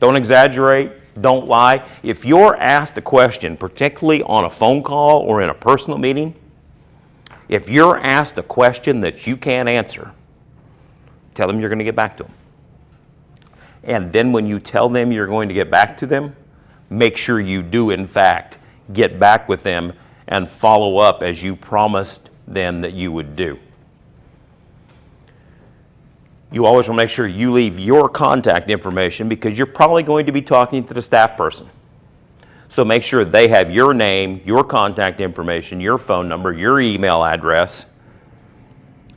Don't exaggerate. Don't lie. If you're asked a question, particularly on a phone call or in a personal meeting, if you're asked a question that you can't answer, tell them you're going to get back to them. And then when you tell them you're going to get back to them, make sure you do, in fact, get back with them and follow up as you promised them that you would do. You always want to make sure you leave your contact information because you're probably going to be talking to the staff person. So make sure they have your name, your contact information, your phone number, your email address,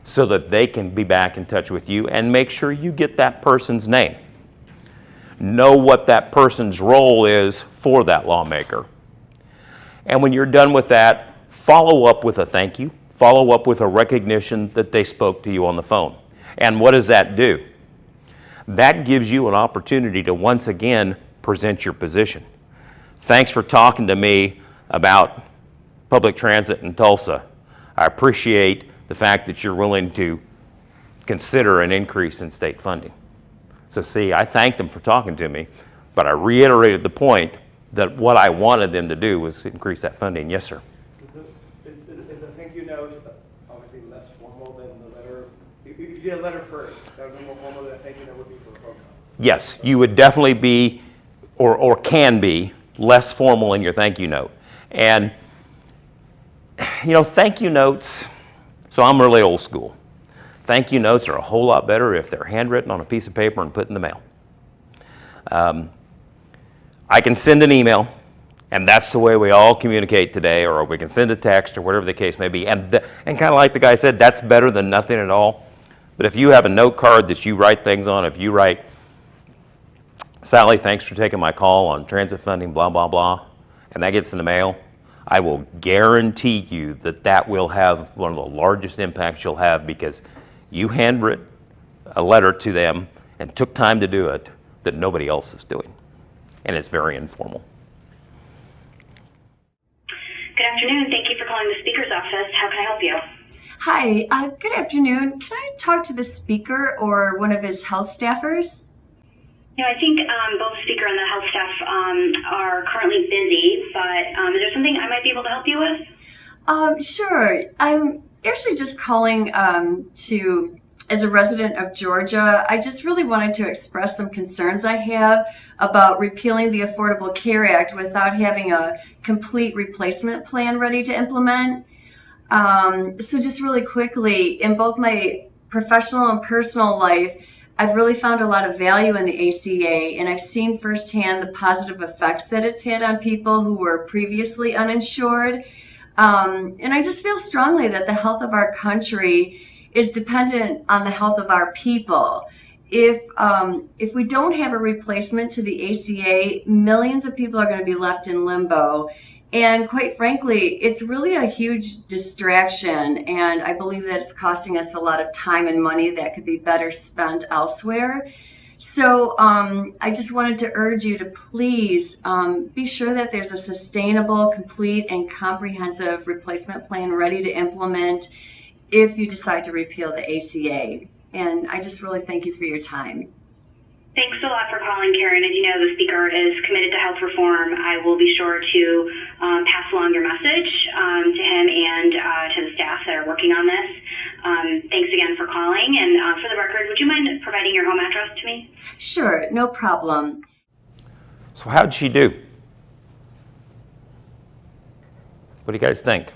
so that they can be back in touch with you, and make sure you get that person's name. Know what that person's role is for that lawmaker. And when you're done with that, follow up with a thank you, follow up with a recognition that they spoke to you on the phone. And what does that do? That gives you an opportunity to once again present your position. Thanks for talking to me about public transit in Tulsa. I appreciate the fact that you're willing to consider an increase in state funding. So see, I thanked them for talking to me, but I reiterated the point that what I wanted them to do was increase that funding. Yes, sir. Is the thank you note obviously less formal than the letter? If you did a letter first, that would be more formal than a thank you note would be for a program. Yes, you would definitely be, or can be, less formal in your thank you note. And, you know, thank you notes, so I'm really old school. Thank you notes are a whole lot better if they're handwritten on a piece of paper and put in the mail. I can send an email, and that's the way we all communicate today, or we can send a text or whatever the case may be. And kind of like the guy said, that's better than nothing at all. But if you have a note card that you write things on, if you write, Sally, thanks for taking my call on transit funding, blah, blah, blah, and that gets in the mail, I will guarantee you that that will have one of the largest impacts you'll have, because you handwrote a letter to them and took time to do it that nobody else is doing. And it's very informal. Good afternoon. Thank you for calling the Speaker's office. How can I help you? Hi, good afternoon. Can I talk to the speaker or one of his health staffers? You know, I think both the speaker and the health staff are currently busy, but is there something I might be able to help you with? Sure. I'm actually just calling as a resident of Georgia, I just really wanted to express some concerns I have about repealing the Affordable Care Act without having a complete replacement plan ready to implement. So just really quickly, in both my professional and personal life, I've really found a lot of value in the ACA, and I've seen firsthand the positive effects that it's had on people who were previously uninsured. And I just feel strongly that the health of our country is dependent on the health of our people. If we don't have a replacement to the ACA, millions of people are going to be left in limbo. And quite frankly, it's really a huge distraction, and I believe that it's costing us a lot of time and money that could be better spent elsewhere. So I just wanted to urge you to please be sure that there's a sustainable, complete, and comprehensive replacement plan ready to implement if you decide to repeal the ACA. And I just really thank you for your time. Thanks a lot for calling, Karen. As you know, the speaker is committed to health reform. I will be sure to pass along your message to him and to the staff that are working on this. Thanks again for calling. And for the record, would you mind providing your home address to me? Sure, no problem. So how'd she do? What do you guys think?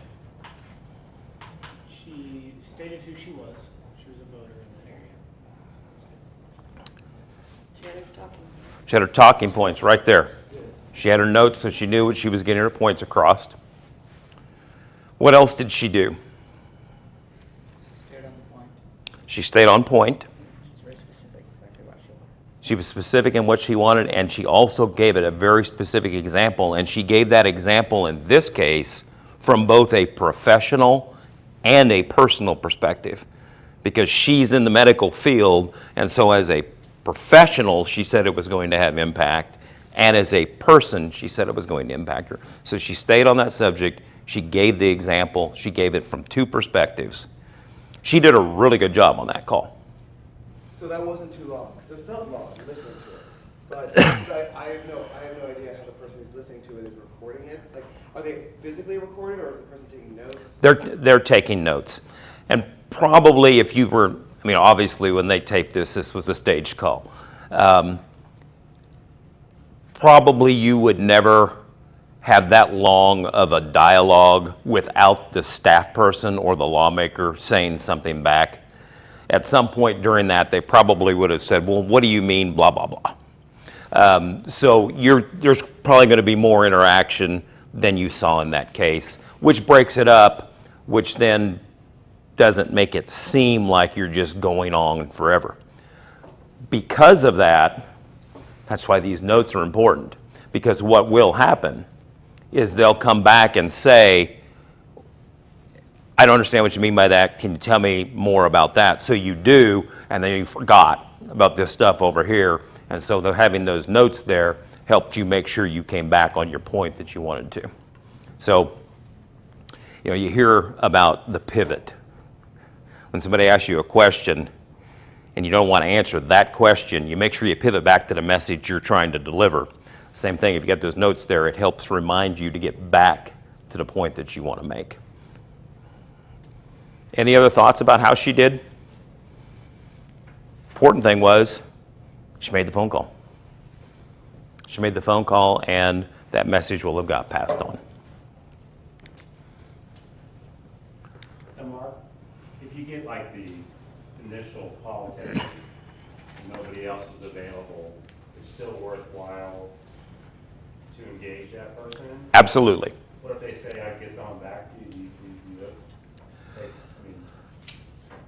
She stated who she was. She was a voter in that area. She had her talking points right there. She had her notes so she knew what she was getting her points across. What else did she do? She stayed on the point. She stayed on point. She's very specific, exactly what she wanted. She was specific in what she wanted, and she also gave it a very specific example, and she gave that example in this case from both a professional and a personal perspective, because she's in the medical field, and so as a professional, she said it was going to have impact, and as a person, she said it was going to impact her. So she stayed on that subject. She gave the example. She gave it from two perspectives. She did a really good job on that call. So that wasn't too long. It felt long listening to it, but I have no idea how the person who's listening to it is recording it. Like, are they physically recording, or is the person taking notes? They're taking notes, and probably if you were, I mean, obviously when they taped this was a staged call. Probably you would never have that long of a dialogue without the staff person or the lawmaker saying something back. At some point during that, they probably would have said, well, what do you mean, blah, blah, blah. So there's probably going to be more interaction than you saw in that case, which breaks it up, which then doesn't make it seem like you're just going on forever. Because of that, that's why these notes are important, because what will happen is they'll come back and say, I don't understand what you mean by that. Can you tell me more about that? So you do, and then you forgot about this stuff over here. And so having those notes there helped you make sure you came back on your point that you wanted to. So, you know, you hear about the pivot. When somebody asks you a question and you don't want to answer that question, you make sure you pivot back to the message you're trying to deliver. Same thing, if you get those notes there, it helps remind you to get back to the point that you want to make. Any other thoughts about how she did? Important thing was she made the phone call. She made the phone call, and that message will have got passed on. And Mark, if you get like the initial call taken and nobody else is available, it's still worthwhile to engage that person? Absolutely. What if they say, I guess on back to you?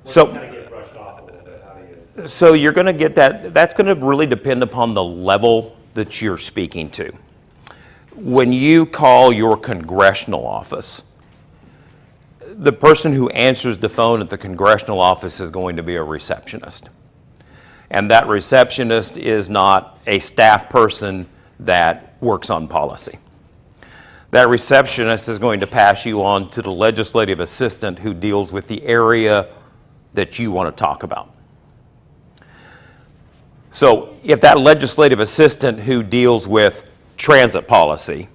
So, kind of get brushed off a little bit. How do you? So you're going to get that. That's going to really depend upon the level that you're speaking to. When you call your congressional office, the person who answers the phone at the congressional office is going to be a receptionist. And that receptionist is not a staff person that works on policy. That receptionist is going to pass you on to the legislative assistant who deals with the area that you want to talk about. So if that legislative assistant who deals with transit policy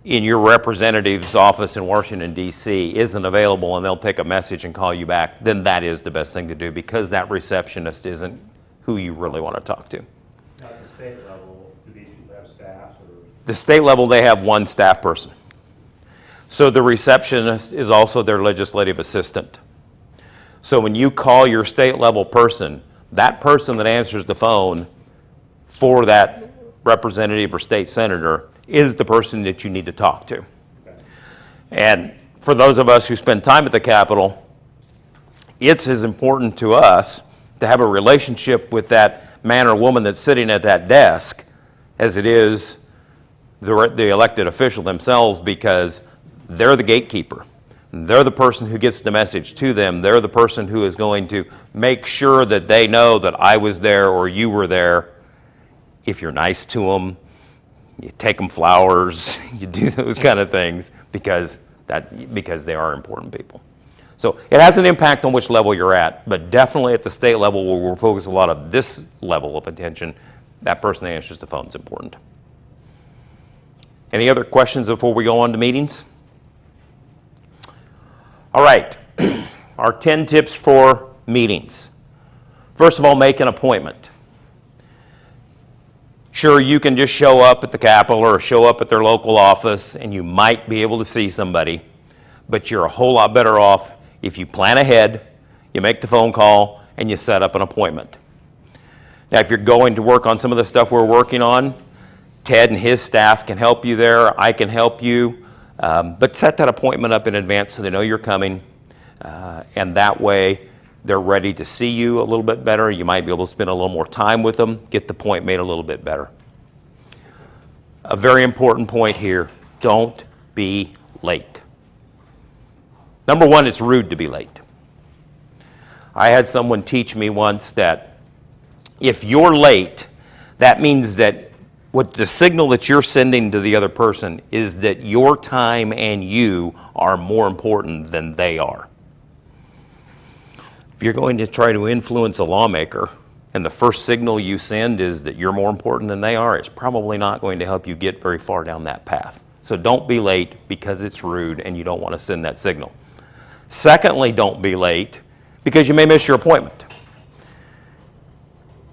in your representative's office in Washington, D.C. isn't available and they'll take a message and call you back, then that is the best thing to do, because that receptionist isn't who you really want to talk to. Now, at the state level, do these people have staffs? Or? The state level, they have one staff person. So the receptionist is also their legislative assistant. So when you call your state level person, that person that answers the phone for that representative or state senator is the person that you need to talk to. Okay. And for those of us who spend time at the Capitol, it's as important to us to have a relationship with that man or woman that's sitting at that desk as it is the elected official themselves, because they're the gatekeeper. They're the person who gets the message to them. They're the person who is going to make sure that they know that I was there or you were there. If you're nice to them, you take them flowers, you do those kind of things because they are important people. So it has an impact on which level you're at, but definitely at the state level where we'll focus a lot of this level of attention, that person that answers the phone is important. Any other questions before we go on to meetings? All right, our 10 tips for meetings. First of all, make an appointment. Sure, you can just show up at the Capitol or show up at their local office and you might be able to see somebody, but you're a whole lot better off if you plan ahead, you make the phone call, and you set up an appointment. Now, if you're going to work on some of the stuff we're working on, Ted and his staff can help you there. I can help you. But set that appointment up in advance so they know you're coming. And that way, they're ready to see you a little bit better. You might be able to spend a little more time with them, get the point made a little bit better. A very important point here, don't be late. Number one, it's rude to be late. I had someone teach me once that if you're late, that means that what the signal that you're sending to the other person is that your time and you are more important than they are. If you're going to try to influence a lawmaker and the first signal you send is that you're more important than they are, it's probably not going to help you get very far down that path. So don't be late because it's rude and you don't want to send that signal. Secondly, don't be late because you may miss your appointment.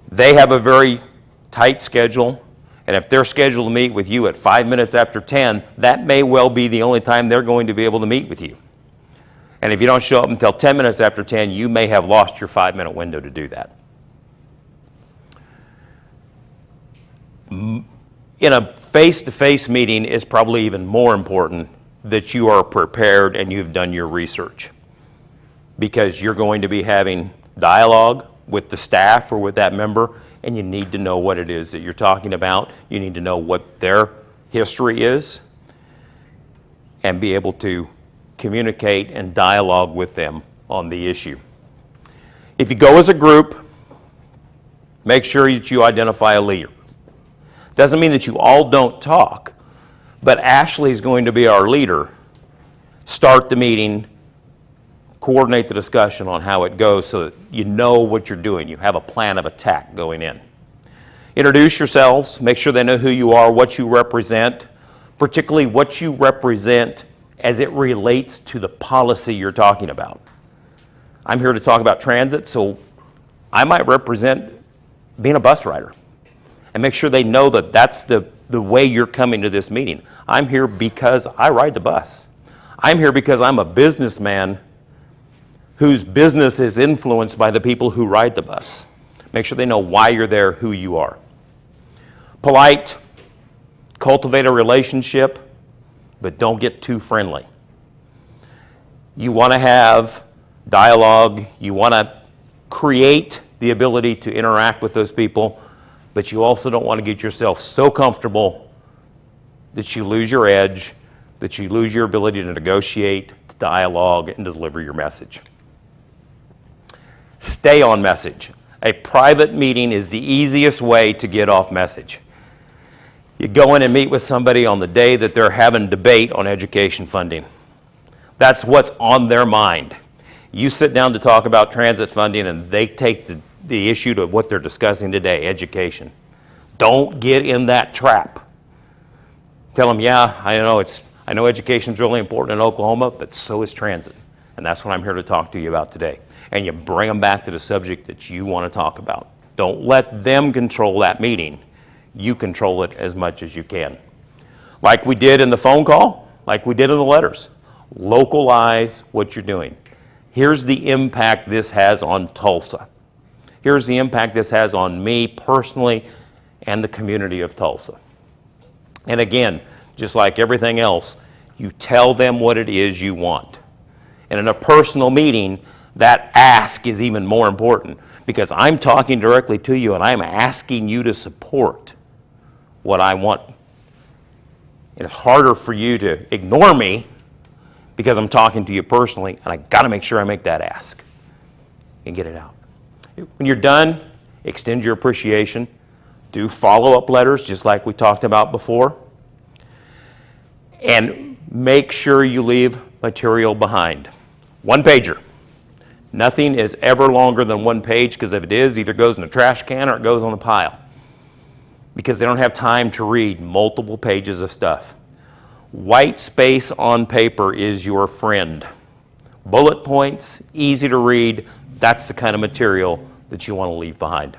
They have a very tight schedule, and if they're scheduled to meet with you at 5 minutes after 10, that may well be the only time they're going to be able to meet with you. And if you don't show up until 10 minutes after 10, you may have lost your 5-minute window to do that. In a face-to-face meeting, it's probably even more important that you are prepared and you've done your research, because you're going to be having dialogue with the staff or with that member, and you need to know what it is that you're talking about. You need to know what their history is and be able to communicate and dialogue with them on the issue. If you go as a group, make sure that you identify a leader. Doesn't mean that you all don't talk, but Ashley's going to be our leader. Start the meeting, coordinate the discussion on how it goes so that you know what you're doing. You have a plan of attack going in. Introduce yourselves, make sure they know who you are, what you represent, particularly what you represent as it relates to the policy you're talking about. I'm here to talk about transit, so I might represent being a bus rider. And make sure they know that that's the way you're coming to this meeting. I'm here because I ride the bus. I'm here because I'm a businessman whose business is influenced by the people who ride the bus. Make sure they know why you're there, who you are. Polite, cultivate a relationship, but don't get too friendly. You want to have dialogue. You want to create the ability to interact with those people, but you also don't want to get yourself so comfortable that you lose your edge, that you lose your ability to negotiate, to dialogue, and to deliver your message. Stay on message. A private meeting is the easiest way to get off message. You go in and meet with somebody on the day that they're having debate on education funding. That's what's on their mind. You sit down to talk about transit funding and they take the issue to what they're discussing today, education. Don't get in that trap. Tell them, yeah, I know education is really important in Oklahoma, but so is transit. And that's what I'm here to talk to you about today. And you bring them back to the subject that you want to talk about. Don't let them control that meeting. You control it as much as you can. Like we did in the phone call, like we did in the letters. Localize what you're doing. Here's the impact this has on Tulsa. Here's the impact this has on me personally and the community of Tulsa. And again, just like everything else, you tell them what it is you want. And in a personal meeting, that ask is even more important, because I'm talking directly to you and I'm asking you to support what I want. It's harder for you to ignore me because I'm talking to you personally, and I got to make sure I make that ask and get it out. When you're done, extend your appreciation. Do follow-up letters, just like we talked about before. And make sure you leave material behind. One-pager. Nothing is ever longer than one page, because if it is, either goes in a trash can or it goes on the pile, because they don't have time to read multiple pages of stuff. White space on paper is your friend. Bullet points, easy to read, that's the kind of material that you want to leave behind.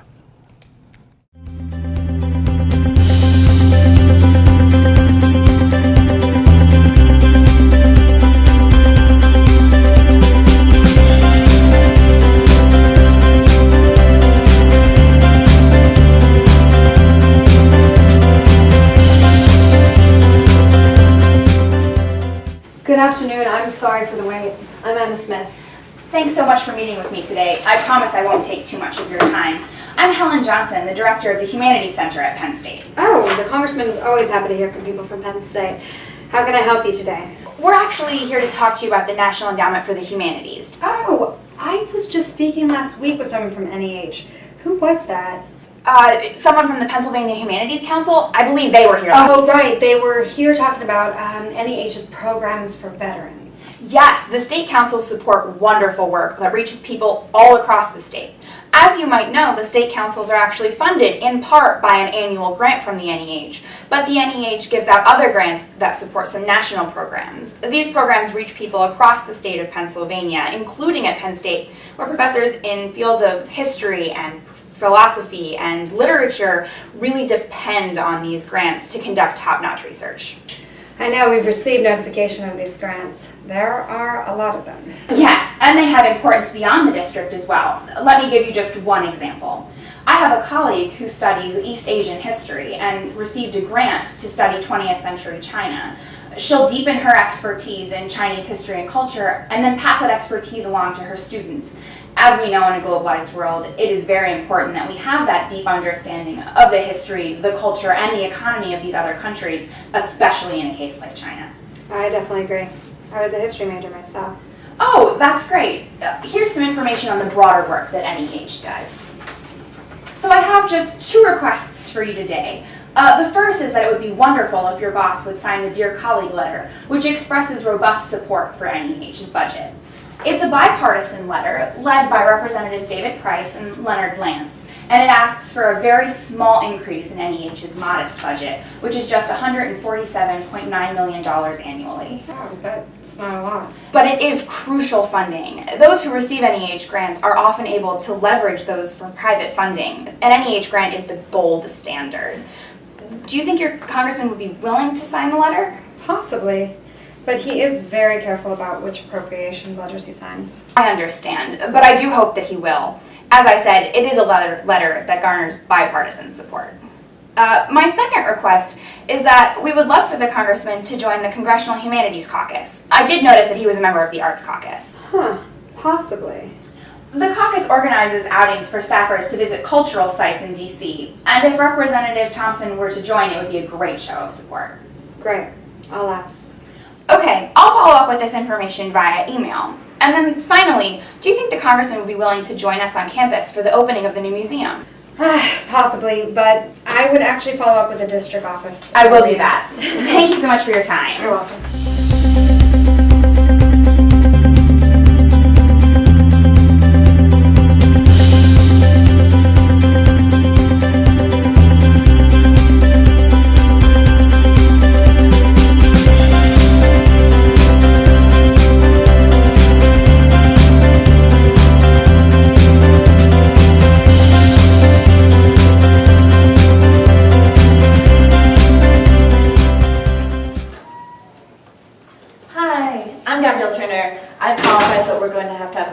Good afternoon. I'm sorry for the wait. I'm Anna Smith. Thanks so much for meeting with me today. I promise I won't take too much of your time. I'm Helen Johnson, the director of the Humanities Center at Penn State. Oh, the congressman is always happy to hear from people from Penn State. How can I help you today? We're actually here to talk to you about the National Endowment for the Humanities. Oh, I was just speaking last week with someone from NEH. Who was that? Someone from the Pennsylvania Humanities Council. I believe they were here. Oh, right. They were here talking about NEH's programs for veterans. Yes, the state councils support wonderful work that reaches people all across the state. As you might know, the state councils are actually funded in part by an annual grant from the NEH, but the NEH gives out other grants that support some national programs. These programs reach people across the state of Pennsylvania, including at Penn State, where professors in fields of history and philosophy and literature really depend on these grants to conduct top-notch research. I know we've received notification of these grants. There are a lot of them. Yes, and they have importance beyond the district as well. Let me give you just one example. I have a colleague who studies East Asian history and received a grant to study 20th century China. She'll deepen her expertise in Chinese history and culture and then pass that expertise along to her students. As we know in a globalized world, it is very important that we have that deep understanding of the history, the culture, and the economy of these other countries, especially in a case like China. I definitely agree. I was a history major myself. Oh, that's great. Here's some information on the broader work that NEH does. So I have just 2 requests for you today. The first is that it would be wonderful if your boss would sign the Dear Colleague letter, which expresses robust support for NEH's budget. It's a bipartisan letter led by Representatives David Price and Leonard Lance, and it asks for a very small increase in NEH's modest budget, which is just $147.9 million annually. Oh, that's not a lot. But it is crucial funding. Those who receive NEH grants are often able to leverage those for private funding. An NEH grant is the gold standard. Do you think your congressman would be willing to sign the letter? Possibly. But he is very careful about which appropriations letters he signs. I understand, but I do hope that he will. As I said, it is a letter that garners bipartisan support. My second request is that we would love for the congressman to join the Congressional Humanities Caucus. I did notice that he was a member of the Arts Caucus. Huh, possibly. The caucus organizes outings for staffers to visit cultural sites in D.C., and if Representative Thompson were to join, it would be a great show of support. Great. I'll ask. Okay, I'll follow up with this information via email. And then finally, do you think the congressman would be willing to join us on campus for the opening of the new museum? Possibly, but I would actually follow up with the district office. I will do that. Thank you so much for your time. You're welcome.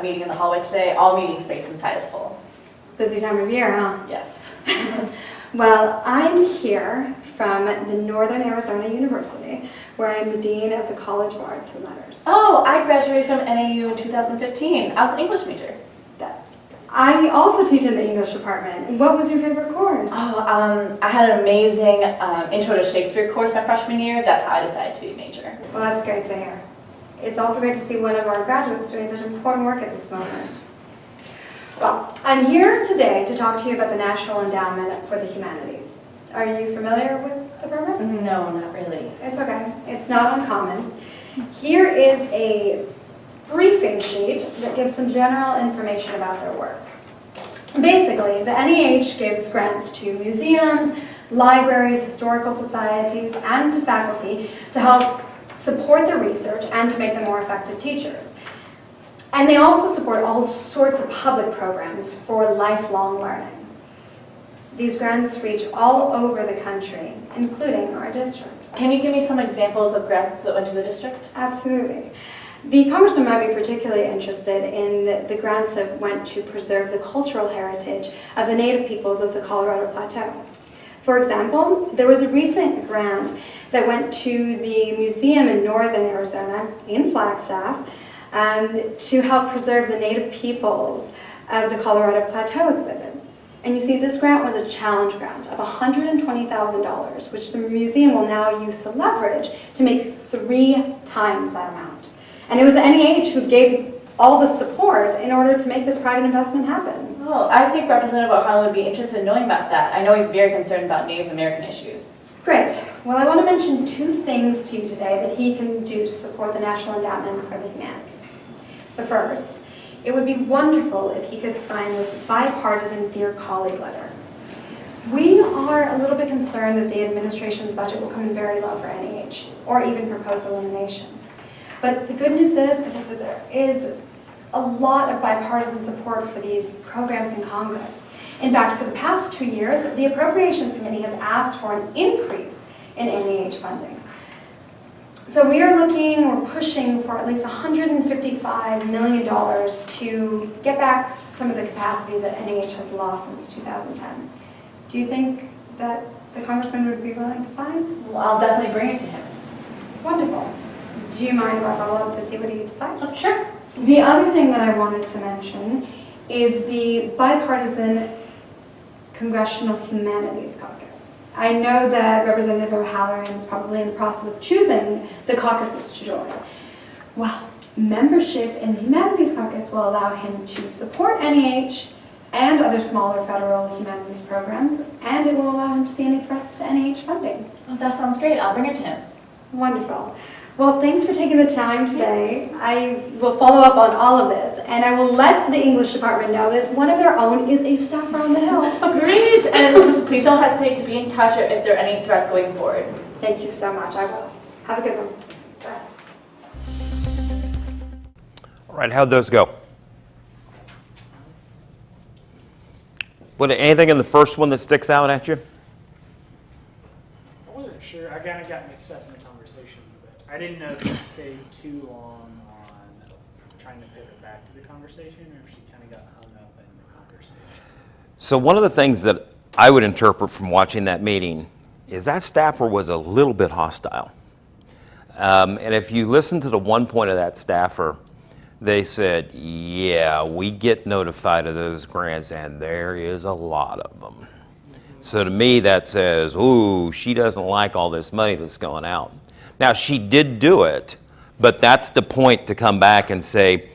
Meeting in the hallway today. All meeting space inside is full. It's a busy time of year, huh? Yes. Well, I'm here from the Northern Arizona University, where I'm the Dean of the College of Arts and Letters. Oh, I graduated from NAU in 2015. I was an English major. I also teach in the English department. What was your favorite course? Oh, I had an amazing Intro to Shakespeare course my freshman year. That's how I decided to be a major. Well, that's great to hear. It's also great to see one of our graduates doing such important work at this moment. Well, I'm here today to talk to you about the National Endowment for the Humanities. Are you familiar with the program? No, not really. It's okay. It's not uncommon. Here is a briefing sheet that gives some general information about their work. Basically, the NEH gives grants to museums, libraries, historical societies, and to faculty to help support their research and to make them more effective teachers. And they also support all sorts of public programs for lifelong learning. These grants reach all over the country, including our district. Can you give me some examples of grants that went to the district? Absolutely. The Congressman might be particularly interested in the grants that went to preserve the cultural heritage of the native peoples of the Colorado Plateau. For example, there was a recent grant that went to the museum in Northern Arizona, in Flagstaff, to help preserve the native peoples of the Colorado Plateau exhibit. And you see, this grant was a challenge grant of $120,000, which the museum will now use to leverage to make 3 times that amount. And it was the NEH who gave all the support in order to make this private investment happen. Oh, I think Representative O'Hanlon would be interested in knowing about that. I know he's very concerned about Native American issues. Great. Well, I want to mention 2 things to you today that he can do to support the National Endowment for the Humanities. The first, it would be wonderful if he could sign this bipartisan Dear Colleague letter. We are a little bit concerned that the administration's budget will come in very low for NEH, or even propose elimination. But the good news is that there is a lot of bipartisan support for these programs in Congress. In fact, for the past 2 years, the Appropriations Committee has asked for an increase in NEH funding. So we're pushing for at least $155 million to get back some of the capacity that NEH has lost since 2010. Do you think that the Congressman would be willing to sign? Well, I'll definitely bring it to him. Wonderful. Do you mind if I follow up to see what he decides? Oh, sure. The other thing that I wanted to mention is the bipartisan Congressional Humanities Caucus. I know that Representative O'Halloran is probably in the process of choosing the caucuses to join. Well, membership in the Humanities Caucus will allow him to support NEH and other smaller federal humanities programs, and it will allow him to see any threats to NEH funding. Oh, that sounds great. I'll bring it to him. Wonderful. Well, thanks for taking the time today. I will follow up on all of this, and I will let the English department know that one of their own is a staffer on the Hill. Great! And please don't hesitate to be in touch if there are any threats going forward. Thank you so much. I will. Have a good one. Bye. All right, how'd those go? Anything in the first one that sticks out at you? I wasn't sure. I kind of got mixed up in the conversation, but I didn't know if she stayed too long on trying to pivot back to the conversation, or if she kind of got hung up in the conversation. So one of the things that I would interpret from watching that meeting is that staffer was a little bit hostile. And if you listen to the one point of that staffer, they said, yeah, we get notified of those grants, and there is a lot of them. So to me, that says, ooh, she doesn't like all this money that's going out. Now, she did do it, but that's the point to come back and say,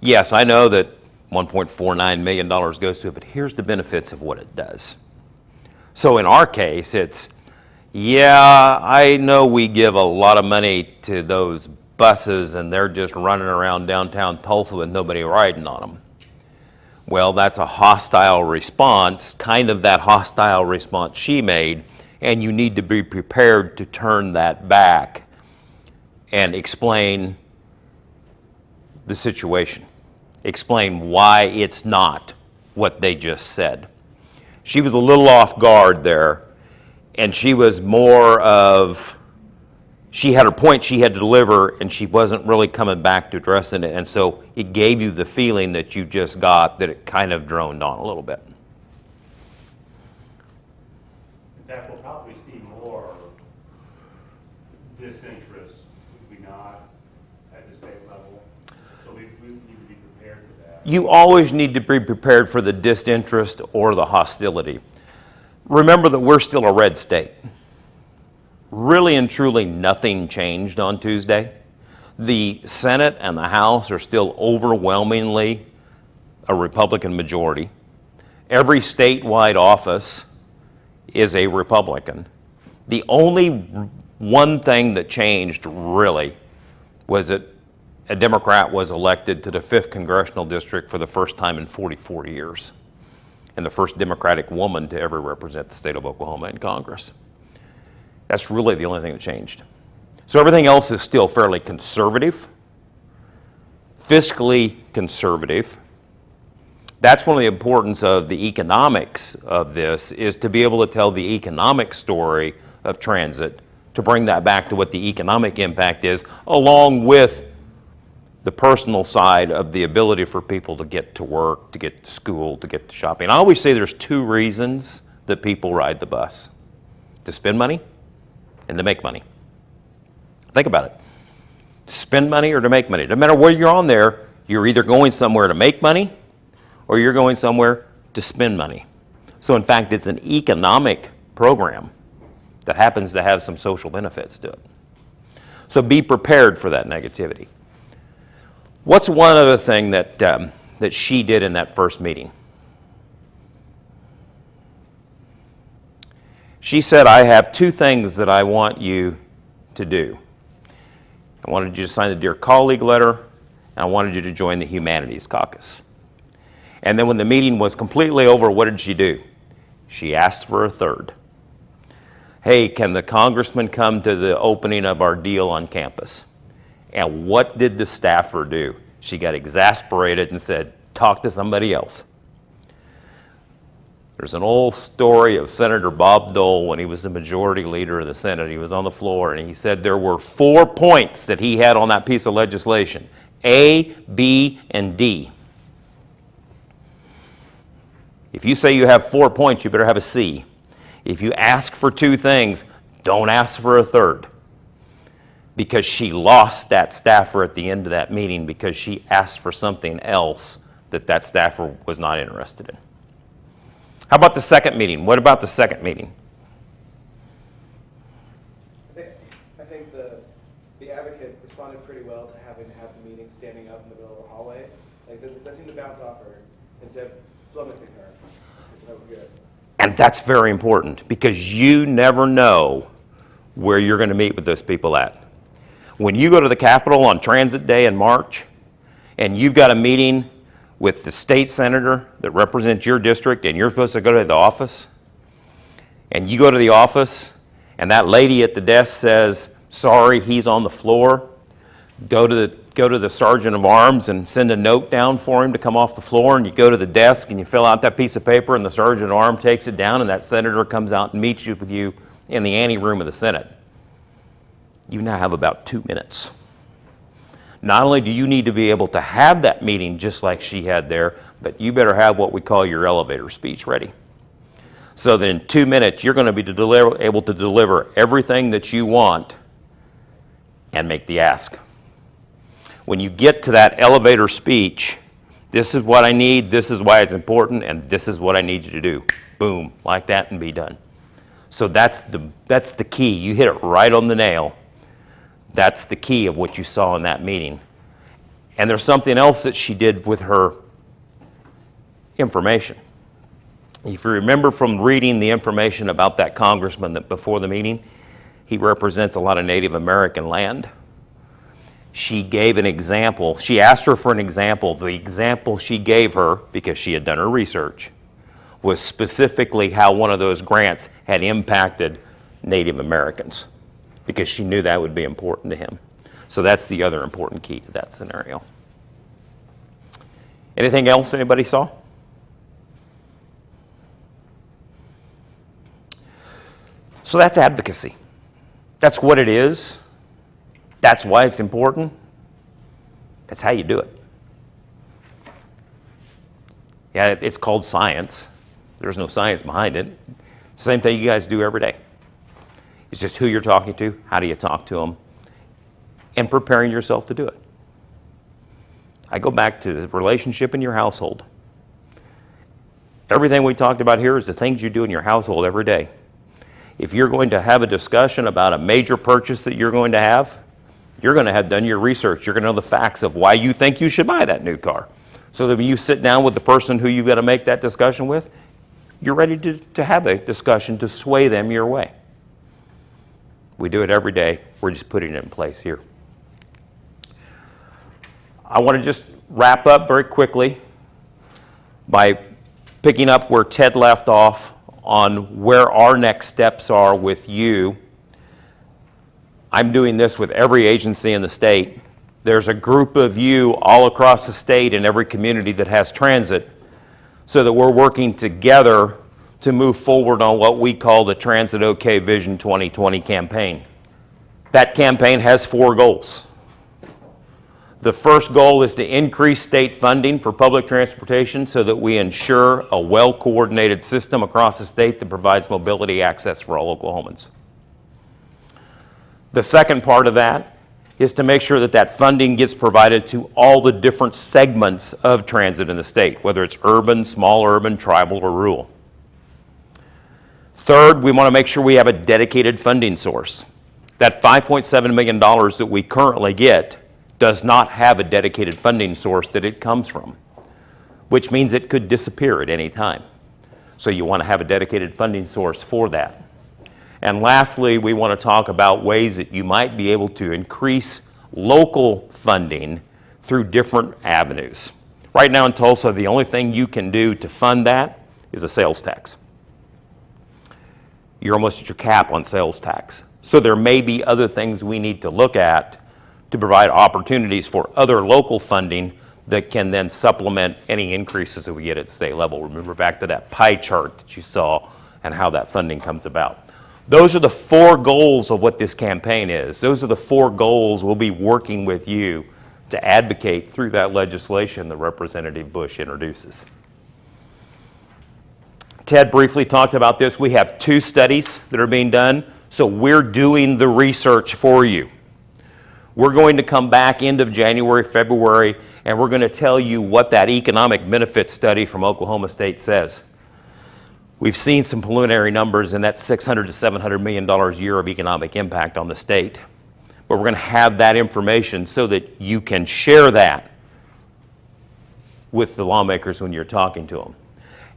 yes, I know that $1.49 million goes to it, but here's the benefits of what it does. So in our case, it's, yeah, I know we give a lot of money to those buses and they're just running around downtown Tulsa with nobody riding on them. Well, that's a hostile response, kind of that hostile response she made, and you need to be prepared to turn that back and explain the situation. Explain why it's not what they just said. She was a little off guard there, and she was more of, she had her point she had to deliver, and she wasn't really coming back to addressing it, and so it gave you the feeling that you just got that it kind of droned on a little bit. In fact, we'll probably see more disinterest, would we not, at the state level? So we need to be prepared for that. You always need to be prepared for the disinterest or the hostility. Remember that we're still a red state. Really and truly nothing changed on Tuesday. The Senate and the House are still overwhelmingly a Republican majority. Every statewide office is a Republican. The only one thing that changed really was that a Democrat was elected to the 5th Congressional District for the first time in 44 years, and the first Democratic woman to ever represent the state of Oklahoma in Congress. That's really the only thing that changed. So everything else is still fairly conservative, fiscally conservative. That's one of the importance of the economics of this, is to be able to tell the economic story of transit, to bring that back to what the economic impact is, along with the personal side of the ability for people to get to work, to get to school, to get to shopping. I always say there's two reasons that people ride the bus: to spend money and to make money. Think about it. To spend money or to make money. No matter where you're on there, you're either going somewhere to make money or you're going somewhere to spend money. So in fact, it's an economic program that happens to have some social benefits to it. So be prepared for that negativity. What's one other thing that, that she did in that first meeting? She said, I have two things that I want you to do. I wanted you to sign the Dear Colleague letter, and I wanted you to join the Humanities Caucus. And then when the meeting was completely over, what did she do? She asked for a third. Hey, can the congressman come to the opening of our deal on campus? And what did the staffer do? She got exasperated and said, talk to somebody else. There's an old story of Senator Bob Dole when he was the majority leader of the Senate. He was on the floor and he said there were 4 points that he had on that piece of legislation: A, B, and D. If you say you have 4 points, you better have a C. If you ask for 2 things, don't ask for a third. Because she lost that staffer at the end of that meeting because she asked for something else that that staffer was not interested in. How about the second meeting? What about the second meeting? I think the advocate responded pretty well to having to have the meeting standing up in the middle of the hallway. Like that seemed to bounce off her instead of flummoxing her. That was good. And that's very important because you never know where you're going to meet with those people at. When you go to the Capitol on Transit Day in March and you've got a meeting with the state senator that represents your district and you're supposed to go to the office, and you go to the office and that lady at the desk says, sorry, he's on the floor, go to the sergeant of arms and send a note down for him to come off the floor, and you go to the desk and you fill out that piece of paper and the sergeant of arms takes it down and that senator comes out and meets with you in the anteroom of the Senate. You now have about 2 minutes. Not only do you need to be able to have that meeting just like she had there, but you better have what we call your elevator speech ready. So that in 2 minutes, you're going to be able to deliver everything that you want and make the ask. When you get to that elevator speech, this is what I need, this is why it's important, and this is what I need you to do. Boom, like that, and be done. So that's the key. You hit it right on the nail. That's the key of what you saw in that meeting. And there's something else that she did with her information. If you remember from reading the information about that congressman that before the meeting, he represents a lot of Native American land. She gave an example. She asked her for an example. The example she gave her, because she had done her research, was specifically how one of those grants had impacted Native Americans, because she knew that would be important to him. So that's the other important key to that scenario. Anything else anybody saw? So that's advocacy. That's what it is. That's why it's important. That's how you do it. Yeah, it's called science. There's no science behind it. Same thing you guys do every day. It's just who you're talking to, how do you talk to them, and preparing yourself to do it. I go back to the relationship in your household. Everything we talked about here is the things you do in your household every day. If you're going to have a discussion about a major purchase that you're going to have, you're going to have done your research. You're going to know the facts of why you think you should buy that new car. So that when you sit down with the person who you've got to make that discussion with, you're ready to have a discussion to sway them your way. We do it every day. We're just putting it in place here. I want to just wrap up very quickly by picking up where Ted left off on where our next steps are with you. I'm doing this with every agency in the state. There's a group of you all across the state in every community that has transit, so that we're working together to move forward on what we call the Transit OK Vision 2020 campaign. That campaign has 4 goals. The first goal is to increase state funding for public transportation so that we ensure a well-coordinated system across the state that provides mobility access for all Oklahomans. The second part of that is to make sure that that funding gets provided to all the different segments of transit in the state, whether it's urban, small urban, tribal, or rural. Third, we want to make sure we have a dedicated funding source. That $5.7 million that we currently get does not have a dedicated funding source that it comes from, which means it could disappear at any time. So you want to have a dedicated funding source for that. And lastly, we want to talk about ways that you might be able to increase local funding through different avenues. Right now in Tulsa, the only thing you can do to fund that is a sales tax. You're almost at your cap on sales tax. So there may be other things we need to look at to provide opportunities for other local funding that can then supplement any increases that we get at the state level. Remember back to that pie chart that you saw and how that funding comes about. Those are the 4 goals of what this campaign is. Those are the 4 goals we'll be working with you to advocate through that legislation that Representative Bush introduces. Ted briefly talked about this. We have 2 studies that are being done, so we're doing the research for you. We're going to come back end of January, February, and we're going to tell you what that economic benefit study from Oklahoma State says. We've seen some preliminary numbers, and that's $600 to $700 million a year of economic impact on the state. But we're going to have that information so that you can share that with the lawmakers when you're talking to them.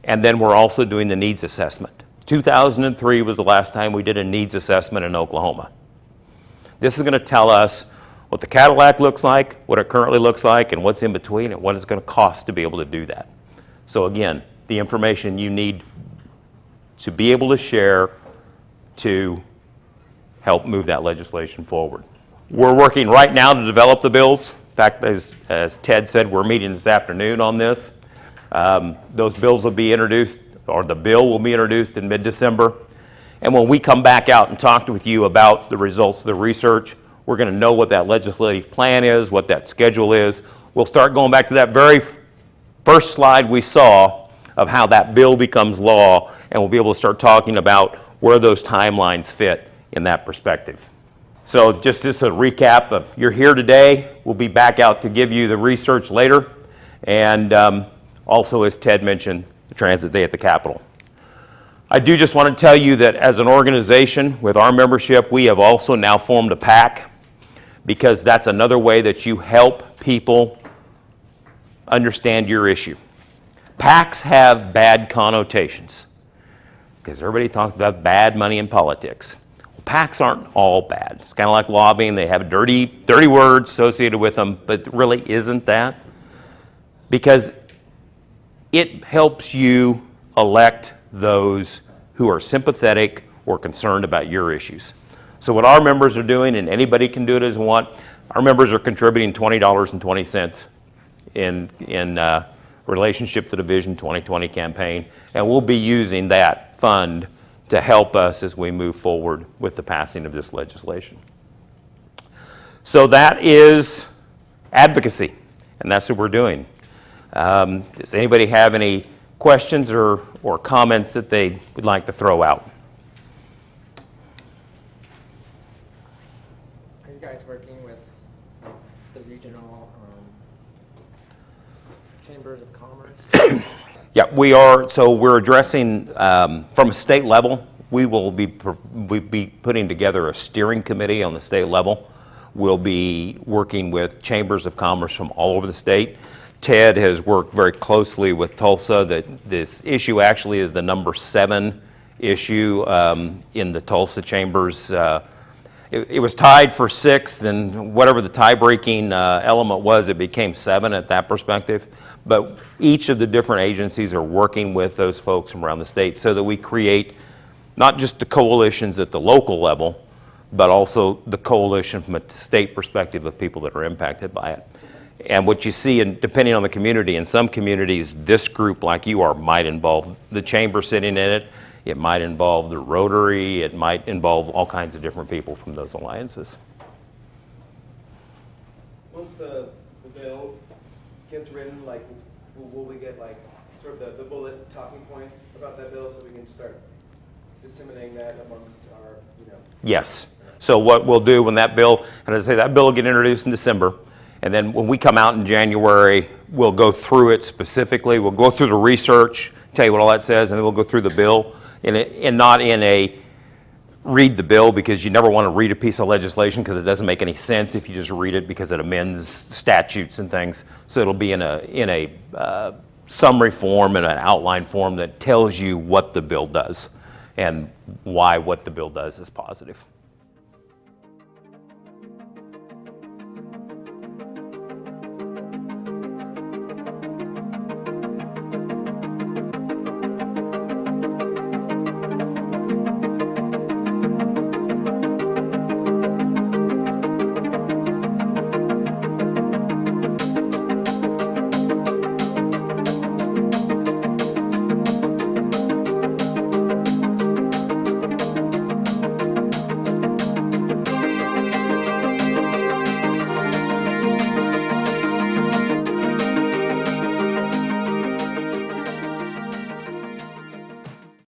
And then we're also doing the needs assessment. 2003 was the last time we did a needs assessment in Oklahoma. This is going to tell us what the Cadillac looks like, what it currently looks like, and what's in between, and what it's going to cost to be able to do that. So again, the information you need to be able to share to help move that legislation forward. We're working right now to develop the bills. In fact, as Ted said, we're meeting this afternoon on this. Those bills will be introduced, or the bill will be introduced in mid-December. And when we come back out and talk with you about the results of the research, we're going to know what that legislative plan is, what that schedule is. We'll start going back to that very first slide we saw of how that bill becomes law, and we'll be able to start talking about where those timelines fit in that perspective. So just a recap of you're here today. We'll be back out to give you the research later. And also, as Ted mentioned, the Transit Day at the Capitol. I do just want to tell you that as an organization with our membership, we have also now formed a PAC, because that's another way that you help people understand your issue. PACs have bad connotations because everybody talks about bad money in politics. Well, PACs aren't all bad. It's kind of like lobbying. They have dirty words associated with them, but it really isn't that, because it helps you elect those who are sympathetic or concerned about your issues. So what our members are doing, and anybody can do it as they want, our members are contributing $20.20 in relationship to the Vision 2020 campaign, and we'll be using that fund to help us as we move forward with the passing of this legislation. So that is advocacy, and that's what we're doing. Does anybody have any questions or comments that they would like to throw out. Are you guys working with the regional chambers of commerce? Yeah, we are. So we're addressing from a state level. We will be putting together a steering committee on the state level. We'll be working with chambers of commerce from all over the state. Ted has worked very closely with Tulsa. That this issue actually is the number 7 issue in the Tulsa chambers. It was tied for 6th, and whatever the tie-breaking element was, it became 7 at that perspective. But each of the different agencies are working with those folks from around the state so that we create not just the coalitions at the local level, but also the coalition from a state perspective of people that are impacted by it. And what you see, and depending on the community, in some communities, this group like you are might involve the chamber sitting in it, it might involve the Rotary, it might involve all kinds of different people from those alliances. Once the bill gets written, like, will we get like sort of the bullet talking points about that bill so we can start disseminating that amongst our, Yes. So what we'll do when that bill, and as I say, that bill will get introduced in December, and then when we come out in January, we'll go through it specifically. We'll go through the research, tell you what all that says, and then we'll go through the bill, and not in a read the bill, because you never want to read a piece of legislation because it doesn't make any sense if you just read it because it amends statutes and things. So it'll be in a summary form and an outline form that tells you what the bill does and why what the bill does is positive.